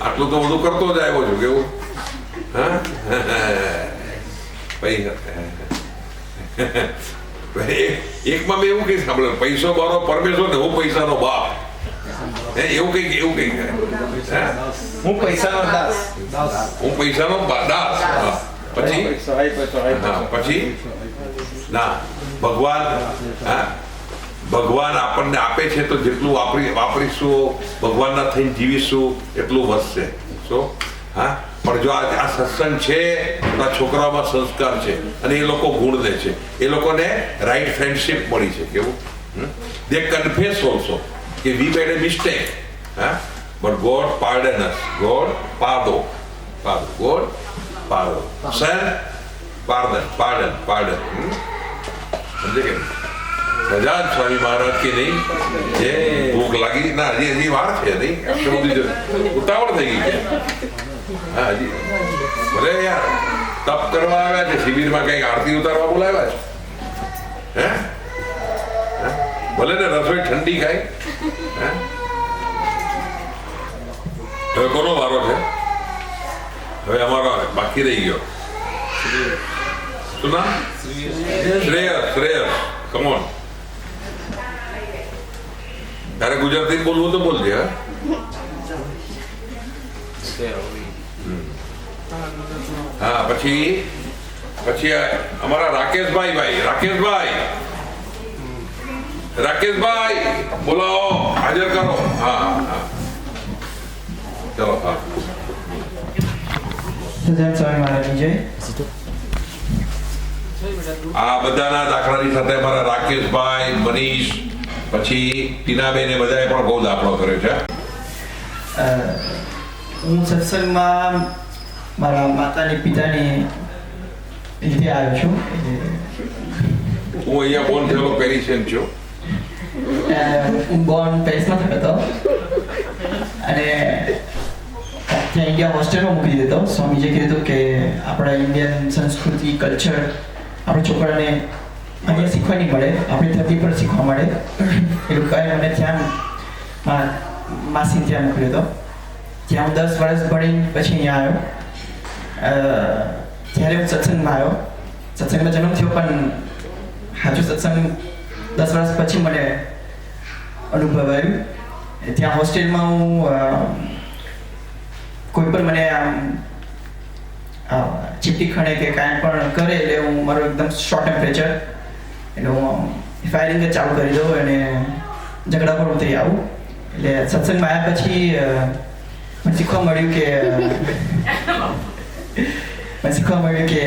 આટલું તો બધું કરતો જ આવ્યો છું. કેવું? એકમાં મેં એવું કઈ સાંભળ્યું, પૈસો મારો પરમેશ્વર ને હું પૈસાનો બાપ. એવું કઈક હું પૈસાનો દાસ. પછી ના, ભગવાન આપણને આપે છે તો જેટલું વાપરીશું, ભગવાનના થઈને જીવીશું એટલું વધશે. શું? પણ જો આ સત્સંગ છે તો આ છોકરાઓમાં સંસ્કાર છે અને એ લોકો ગુણ દે છે. એ લોકોને રાઈટ ફ્રેન્ડશિપ મળી છે. કેવું? દે કન્ફેસ ઓલ્સો કે વી મેડ એ મિસ્ટેક, બટ ગોડ પાર્ડન અસ. ગોડ પાર્ડો, ગોડ પાર્ડો, સેન પાર્ડન. સમજે કે સજાદ સ્વામી મહારાજ કે નહીં? જે ભૂખ લાગી ના, હજી વાર છે નહીં, આટલું બધું ઉતાવળ થઈ ગઈ છે. હજી ભલે યાર તપ કરવા આવ્યા છે, શિબિરમાં કઈક આરતી ઉતારવા બોલાવ્યા છે. ભલે ને રસોઈ ઠંડી ખાય. હવે કોનો વારો છે? હવે અમારો બાકી રહી ગયો. શું નામ? શ્રેયસ. કમોન. તારે ગુજરાતી બોલવું તો બોલજે. હા, પછી અમારા રાકેશભાઈ. રાકેશભાઈ બોલાવો, હાજર કરો. હા હા ચલો. હા આ બધાના દાખલાની સાથે અમારા રાકેશભાઈ, મનીષ, પછી ટીનાબેન એ બધાએ પણ બહુ દાખલો કર્યો છે. હું સત્સંગમાં મારા માતાની પિતાની લીધે આવ્યો છું. હું અહીંયા બોર્ન થયેલો પેરિસિયન છું. હું બોર્ન પેરિસમાં થયો હતો અને ત્યાં ઇન્ડિયા હોસ્ટેલમાં મૂકી દીધો. સ્વામીજીએ કીધું કે આપણા ઇન્ડિયન સંસ્કૃતિ કલ્ચર આપણા છોકરાને અહીંયા શીખવા નહીં મળે, આપણી ધરતી પર શીખવા મળે. એ લોકોએ મને ત્યાં માસી ત્યાં મોકલ્યો હતો. ત્યાં હું 10 વર્ષ ભણી પછી અહીંયા આવ્યો. ત્યારે હું સત્સંગમાં આવ્યો. સત્સંગમાં જન્મ થયો પણ સાચું સત્સંગ 10 વર્ષ પછી મને અનુભવાયું. ત્યાં હોસ્ટેલમાં હું કોઈ પણ મને આમ ચીપટી ખણે કે કાંઈ પણ કરે એટલે હું મારું એકદમ શોર્ટ ટેમ્પરેચર એટલે હું ફાયરિંગ જ ચાલુ કરી દઉં અને ઝઘડા પર ઉતરી આવું. એટલે સત્સંગમાં આવ્યા પછી મને શીખવા મળ્યું કે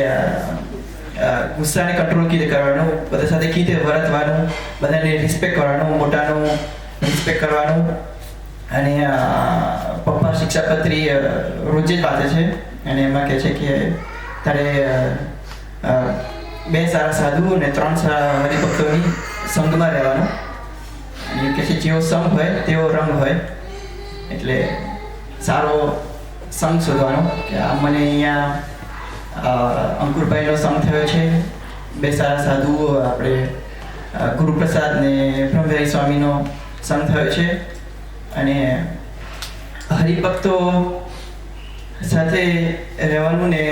ગુસ્સાને કંટ્રોલ કેવી રીતે કરવાનું, બધા સાથે કેવી રીતે વર્તવાનું, બધાને રિસ્પેક્ટ કરવાનું, મોટાનું રિસ્પેક્ટ કરવાનું. અને પપ્પા શિક્ષાપત્રી રોજે જ વાંચે છે અને એમાં કહે છે કે તારે 2 સારા સાધુ અને 3 સારા હરિભક્તોની સંગમાં રહેવાનું. અને કહે છે જેવો સંગ હોય તેવો રંગ હોય. એટલે સારો સંગ શોધવાનો કે આ મને અહીંયા અંકુરભાઈનો સંગ થયો છે. 2 સારા સાધુઓ આપણે ગુરુપ્રસાદ ને બ્રહ્મવિહારી સ્વામીનો સંગ થયો છે. અને હરિભક્તો સાથે રહેવાનું ને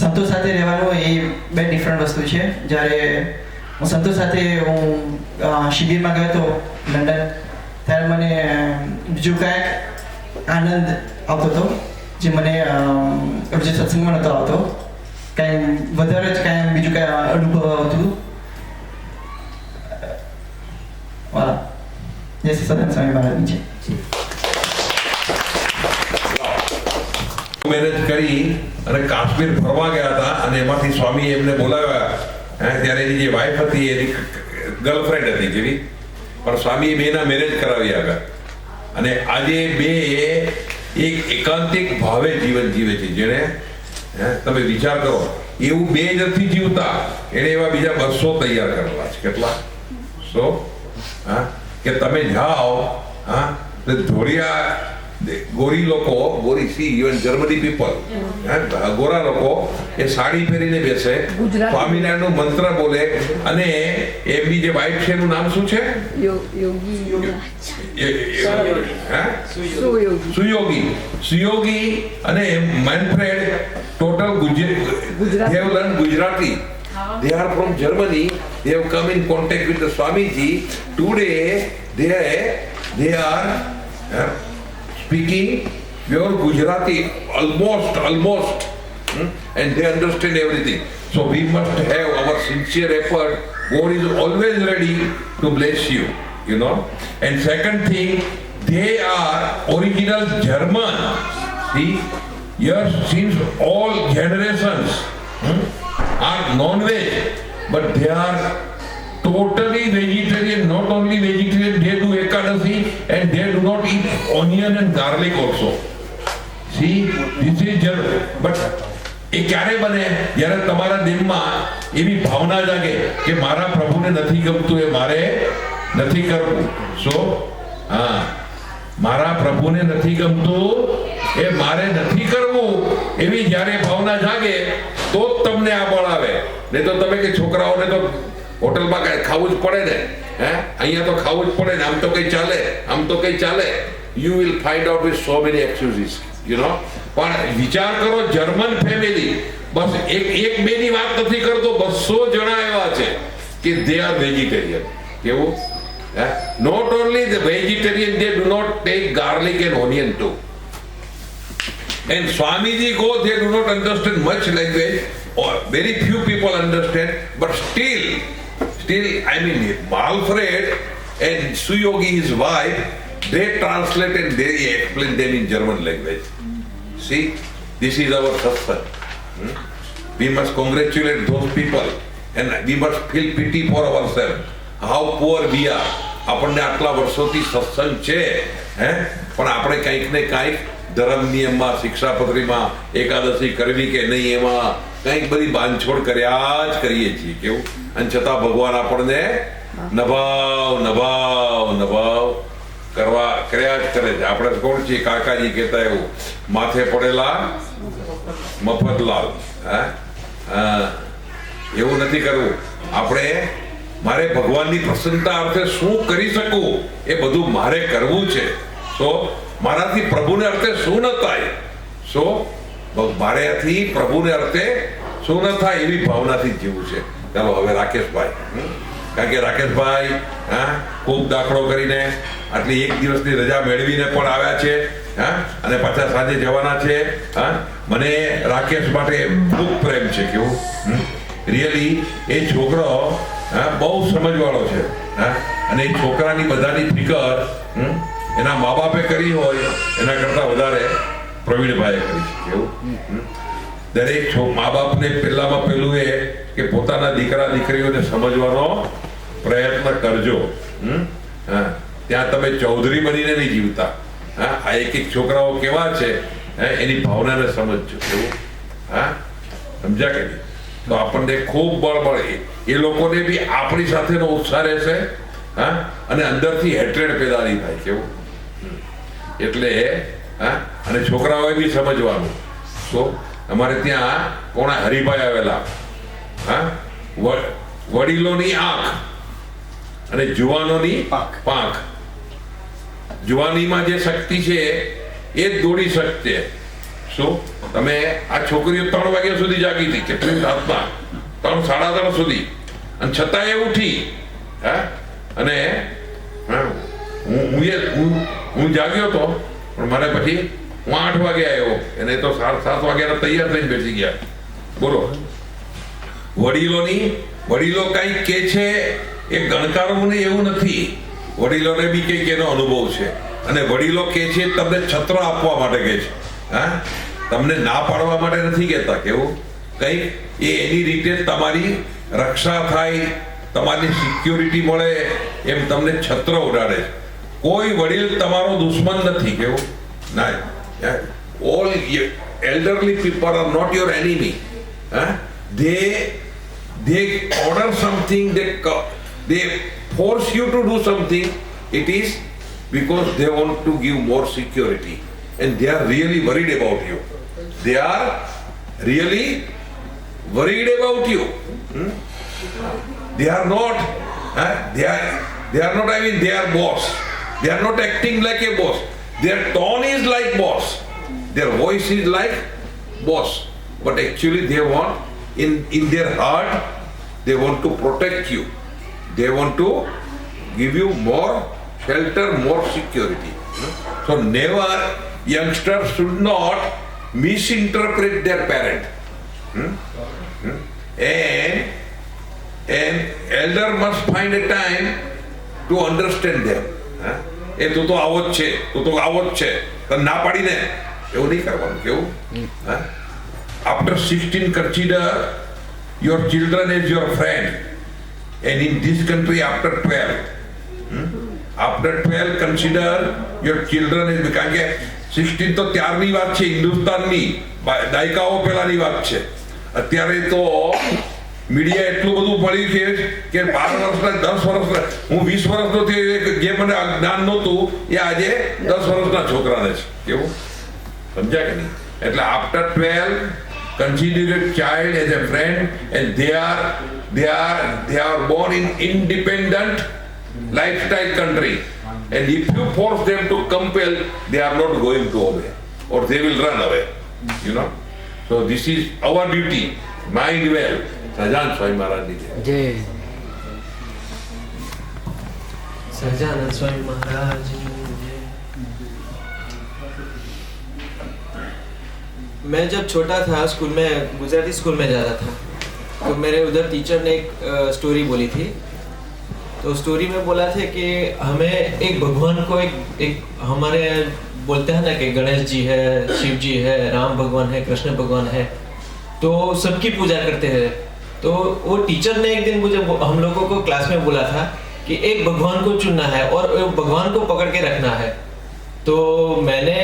સંતો સાથે રહેવાનું એ 2 ડિફરન્ટ વસ્તુ છે. જ્યારે હું સંતો સાથે હું શિબિરમાં ગયો હતો લંડન, ત્યારે મને બીજું કાંઈક આનંદ આવતો હતો જે મને જે સત્સંગમાં નહોતો આવતો. કાંઈ વધારે જ કાંઈ બીજું કાંઈ અનુભવ આવતું. વાહ, જય શ્રી સદાનંદ સ્વામી મહારાજની છે. મેરેજ કરી અને કાશ્મીર ફરવા ગયા હતા અને એમાંથી સ્વામી એમને બોલાવ્યા. ત્યારે એની જે વાઈફ હતી એની ગર્લફ્રેન્ડ હતી જેવી, પણ સ્વામીએ બેના મેરેજ કરાવી આગળ. અને આજે બે એક એકાંતિક ભાવે જીવન જીવે છે. જેને તમે વિચાર કરો એવું બે નથી જીવતા, એને એવા બીજા 200 તૈયાર કરેલા છે. કેટલા 100? હા, કે તમે જાઓ ધોળિયા ગોરી લોકો, ગોરી સી ઇવન જર્મની પીપલ, ગોરા લોકો એ સાડી પહેરીને બેસે, સ્વામિનારાયણનું મંત્ર બોલે અને એમની જે વાઈફ છે એનું નામ શું છે? સુયોગી. અને Manfred total Gujarati. They are from Germany. They have come in contact with the Swamiji. Today they are speaking pure Gujarati, almost, and they understand everything. So we must have our sincere effort. God is always ready to bless you, you know. And second thing, they are original German. See, yes, since all generations are non-veg, but they are totally vegetarian. Not only vegetarian, they do ekadasi and they do not eat onion and garlic also. See, this is but એ ક્યારે બને? જ્યારે તમારા દિલમાં એવી ભાવના જાગે કે મારા પ્રભુને નથી ગમતું, એ મારે નથી કરવું. સો મારા પ્રભુને નથી ગમતું, એ મારે નથી કરવું, એવી જ્યારે ભાવના જાગે તો જ તમને આ બળ આવે. નહીં તો તમે કે છોકરાઓને તો હોટલમાં કઈ ખાવું જ પડે ને, અહીંયા તો ખાવું જ પડે ને, આમ તો કઈ ચાલે, આમ તો કઈ ચાલે. You will find out with so many એક્સક્યુઝીસ, યુ નો. પણ વિચાર કરો, જર્મન ફેમિલી, બસ એક બેની વાત નથી કરતો, 200 જણા એવા છે કે દે આર વેજીટેરિયન. કેવું? Not only the vegetarian, they do not take garlic and onion too. And Swamiji go, they do not understand much language, or very few people understand, but still still, I mean, Alfred and Suyogi, his wife, they translate and they explain them in German language. See, this is our satsang. We must congratulate those people and we must feel pity for ourselves. How poor we are. આપણને આટલા વર્ષોથી સત્સંગ છે હે, પણ આપણે કંઈક ને કંઈક ધર્મ નિયમમાં, શિક્ષાપત્રીમાં એકાદશી કરવી કે નહીં એમાં કંઈક બધી બાંધછોડ કર્યા જ કરીએ છીએ. કેવું? અને છતાં ભગવાન આપણને નભાવ નભાવ નભાવ કર્યા જ કરે છે. આપણે કોણ છીએ? કાકાજી કહેતા એવું, માથે પડેલા મફતલાલ. એવું નથી કરવું. આપણે મારે ભગવાનની પ્રસન્નતા અર્થે શું કરી શકું એ બધું મારે કરવું છે. સો મારાથી પ્રભુને અર્થે શું ન થાય, સો મારેથી પ્રભુને અર્થે શું ન થાય એવી ભાવનાથી જીવવું છે. ચાલો હવે રાકેશભાઈ, કારણ કે રાકેશભાઈ ખૂબ દાખલો કરીને આટલી એક દિવસની રજા મેળવીને પણ આવ્યા છે અને પાછા સાંજે જવાના છે. મને રાકેશ માટે ખૂબ પ્રેમ છે. કેવું રિયલી એ છોકરો બહુ સમજવાળો છે અને એ છોકરાની બધાની ફિકર એના મા બાપે કરી હોય એના કરતા વધારે પ્રવીણભાઈએ કરી છે. કેવું દરેક મા બાપને પહેલામાં પહેલું એ કે પોતાના દીકરા દીકરીઓને સમજવાનો પ્રયત્ન કરજો. ત્યાં તમે ચૌધરી બનીને નહીં જીવતા. આ એક એક છોકરાઓ કેવા છે એની ભાવનાને સમજજો. કેવું સમજ્યા કે નહીં? તો આપણને ખૂબ બળ મળે. એ લોકોને બી આપણી સાથેનો ઉત્સાહ રહેશે અને અંદરથી હેટ્રેડ પેદા નહીં થાય. કેવું? એટલે અને છોકરાઓએ બી સમજવાનું. તો અમારે ત્યાં કોણા હરિભાઈ આવેલા, વડીલોની આંખ અને જુવાનોની પાંખ. જુવાનીમાં જે શક્તિ છે એ જ દોડી શકશે. શું તમે આ છોકરીઓ 3 વાગ્યા સુધી જાગી હતી, કેટલી રાતના 3, 3:30 સુધી, અને છતાં એ ઉઠી. અને હું જાગ્યો હતો પણ મને પછી હું 8 વાગે આવ્યો અને તો 7 વાગ્યાના તૈયાર થઈને બેસી ગયા. બોલો, વડીલો કંઈક કે છે એ ગણકારવું નહીં એવું નથી. વડીલોને બી કંઈક એનો અનુભવ છે અને વડીલો કે છે તમને છત્ર આપવા માટે કે છે. તમને ના પાડવા માટે નથી કહેતા. કેવું? કંઈક એ એની રીતે તમારી રક્ષા થાય, તમારી સિક્યોરિટી મળે એમ તમને છત્ર ઉડાડે. કોઈ વડીલ તમારો દુશ્મન નથી. કેવું? ના, all elderly people are not your enemy. They order something, they force you to do something. It is because they want to give more security and they are really worried about you. They are really worried about you. They are not I mean they are boss. They are not acting like a boss. Their tone is like boss. Their voice is like boss. But actually they want, in their heart, they want to protect you. They want to give you more shelter, more security. So never, youngsters should not misinterpret their parent. And elder must find a time to understand them. એ તું તો આવો જ છે, તું તો આવો જ છે, તને ના પાડીને એવું નહીં કરવાનું. કેવું? After 16 consider your children as your friend, and in this country after 12. After 12 consider your children as, કારણ કે 16 તો ત્યારની વાત છે, હિન્દુસ્તાનની દાયકાઓ પહેલાની વાત છે. અત્યારે તો મીડિયા એટલું બધું પડ્યું છે કે 12 વર્ષના 10 વર્ષના, હું 20 વર્ષનો થયો, જે મને જ્ઞાન નહોતું એ આજે 10 વર્ષના છોકરાને છે. કેવું? સમજ્યા કે નહીં? એટલે આફ્ટર 12 consider your child as a friend and they are born in independent lifestyle country, and if you force them to compel, they are not going to obey or they will run away. You know, so this is our duty. Mind well. Sahajanand Swami મહારાજની જય. સહજાનંદ સ્વામી महाराज. मैं जब छोटा था स्कूल में, गुजराती स्कूल में जाता था, तो मेरे उधर टीचर ने एक स्टोरी बोली थी तो स्टोरी में बोला थे कि हमें एक भगवान को एक हमारे बोलते हैं ना कि गणेश जी है, शिव जी है, राम भगवान है, कृष्ण भगवान है, तो सबकी पूजा करते हैं। तो वो टीचर ने एक दिन मुझे हम लोगों को क्लास में बोला था कि एक भगवान को चुनना है और भगवान को पकड़ के रखना है। तो मैंने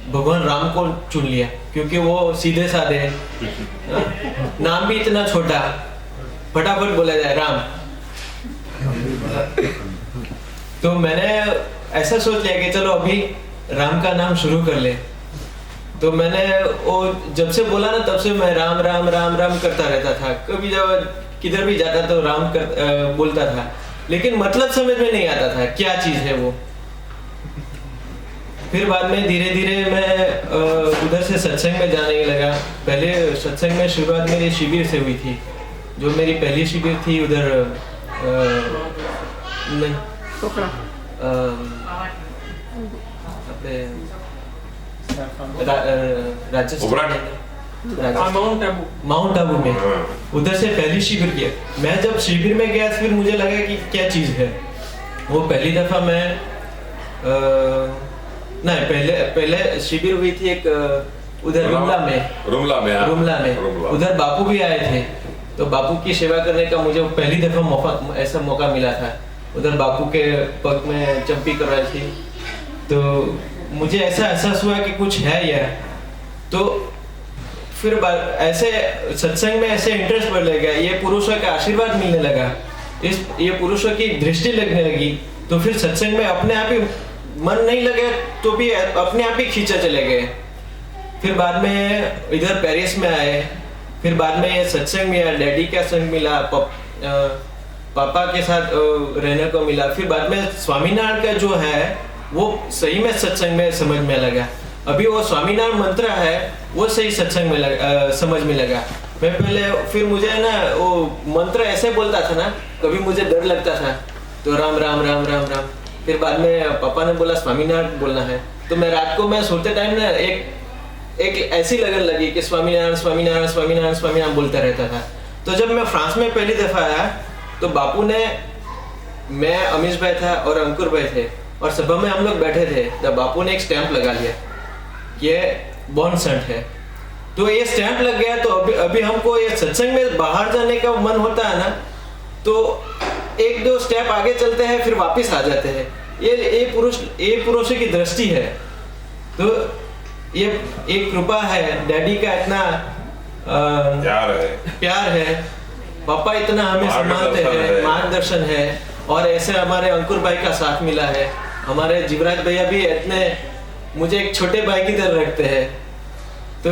भगवान राम को चुन लिया क्योंकि वो सीधे साधे, नाम भी इतना छोटा, फटाफट बोला जाए राम। तो मैंने ऐसा सोच लिया कि चलो अभी राम का नाम शुरू कर ले। तो मैंने वो जब से बोला ना तब से मैं राम राम राम राम करता रहता था। कभी जब किधर भी जाता तो राम बोलता था, लेकिन मतलब समझ में नहीं आता था क्या चीज है वो। फिर बाद में धीरे धीरे मैं उधर से सत्संग में जाने लगा। पहले सत्संग में शुरुआत मेरी शिविर से हुई थी, जो मेरी पहली शिविर थी उधर माउंट आबू में, उधर से पहली शिविर किया। मैं जब शिविर में गया फिर मुझे लगा कि क्या चीज है वो। पहली दफा मैं नहीं, पहले शिविर हुई थी एक उधर रुमला में उधर बापू भी आए थे। तो बापू की सेवा करने का मुझे पहली दफा ऐसा मौका मिला था। उधर बापू के पग में चंपी करवाई थी। तो मुझे ऐसा एहसास हुआ कि कुछ है यह। तो फिर ऐसे सत्संग में ऐसे इंटरेस्ट बढ़ने लगा, ये पुरुषों का आशीर्वाद मिलने लगा, ये पुरुषों की दृष्टि लगने लगी। तो फिर सत्संग में अपने आप ही मन नहीं लगे तो भी अपने आप ही खींचा चले गए। फिर बाद में इधर पेरिस में आए, फिर बाद में ये सत्संग मिला, डैडी का संग मिला, पापा के साथ रहने को मिला। फिर बाद में स्वामीनारायण का जो है वो सही में सत्संग में समझ में लगा। अभी वो स्वामीनारायण मंत्र है वो सही सत्संग में समझ में लगा। मैं पहले फिर मुझे ना वो मंत्र ऐसे बोलता था ना, कभी मुझे डर लगता था तो राम राम राम राम राम। फिर बाद में पापा ने बोला स्वामीनारायण बोलना है। तो मैं रात को मैं सोते टाइम ना एक ऐसी लगन लगी कि स्वामीनारायण स्वामीनारायण स्वामीनारायण स्वामीनारायण बोलता रहता था। तो जब मैं फ्रांस में पहली दफा आया तो बापू ने, मैं अमीश भाई था और अंकुर भाई थे और सभा में हम लोग बैठे थे। तब बापू ने एक स्टैंप लगा लिया, ये बॉर्न सेंट है। तो ये स्टैंप लग गया। तो अभी हमको ये सत्संग में बाहर जाने का मन होता है ना, तो एक दो स्टेप आगे चलते हैं फिर वापस आ जाते हैं। ये पुरुषों की दृष्टि है। तो ये एक कृपा है, डैडी का इतना प्यार है, पापा इतना हमें सम्मानते हैं, मार्गदर्शन है। और ऐसे हमारे अंकुर भाई का साथ मिला है। हमारे जीवराज भैया भी इतने मुझे एक छोटे भाई की तरह रखते हैं। तो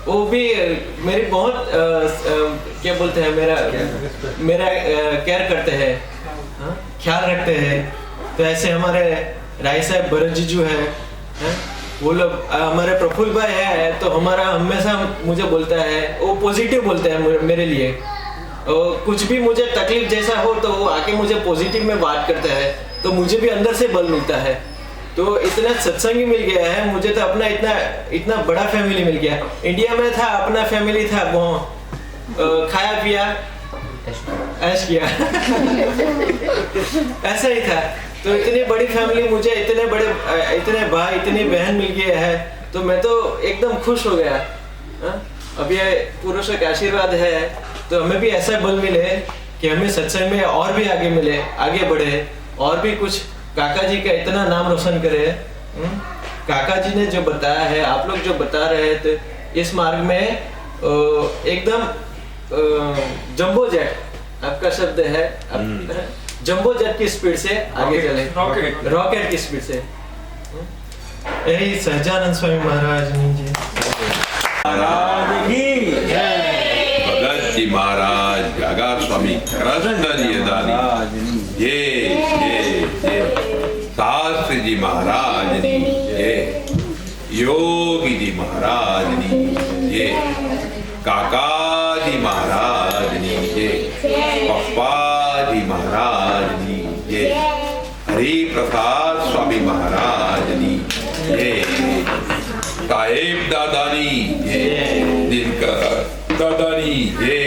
वो भी मेरी बहुत क्या बोलते हैं, मेरा केयर करते हैं, ख्याल रखते हैं। तो ऐसे हमारे राय साहब भरत जीजू है, वो लोग हमारे प्रफुल्ल भाई है। तो हमारा हमेशा मुझे बोलता है, वो पॉजिटिव बोलते हैं मेरे लिए। कुछ भी मुझे तकलीफ जैसा हो तो वो आके मुझे पॉजिटिव में बात करता है, तो मुझे भी अंदर से बल मिलता है। तो इतना सत्संगी मिल गया है मुझे, तो अपना इतना बड़ा फैमिली मिल गया। इंडिया में था अपना फैमिली था, वो खाया पिया ऐश किया ऐसा ही था। तो इतनी बड़ी फैमिली मुझे, इतने भाई इतनी बहन मिल गए है, तो मैं तो एकदम खुश हो गया। अब ये पुरुषों का आशीर्वाद है तो हमें भी ऐसा बल मिले कि हमें सत्संग में और भी आगे मिले, आगे बढ़े, और भी कुछ काका जी का इतना नाम रोशन करे। काका जी ने जो बताया है, आप लोग जो बता रहे हैं, तो इस मार्ग में एकदम जंबो जेट आपका शब्द है, जंबो जेट की स्पीड से आगे चले, रॉकेट की स्पीड से। यही सहजानंद स्वामी महाराज जी भगत जी महाराज, गागा स्वामी कृष्ण जी दानी, ये शास्त्री जी महाराज ये योगी जी महाराज ये काका जी महाराज ये पप्पा जी महाराज ये हरि प्रसाद स्वामी महाराज ये साहेब दादानी ये दिनकर दादानी ये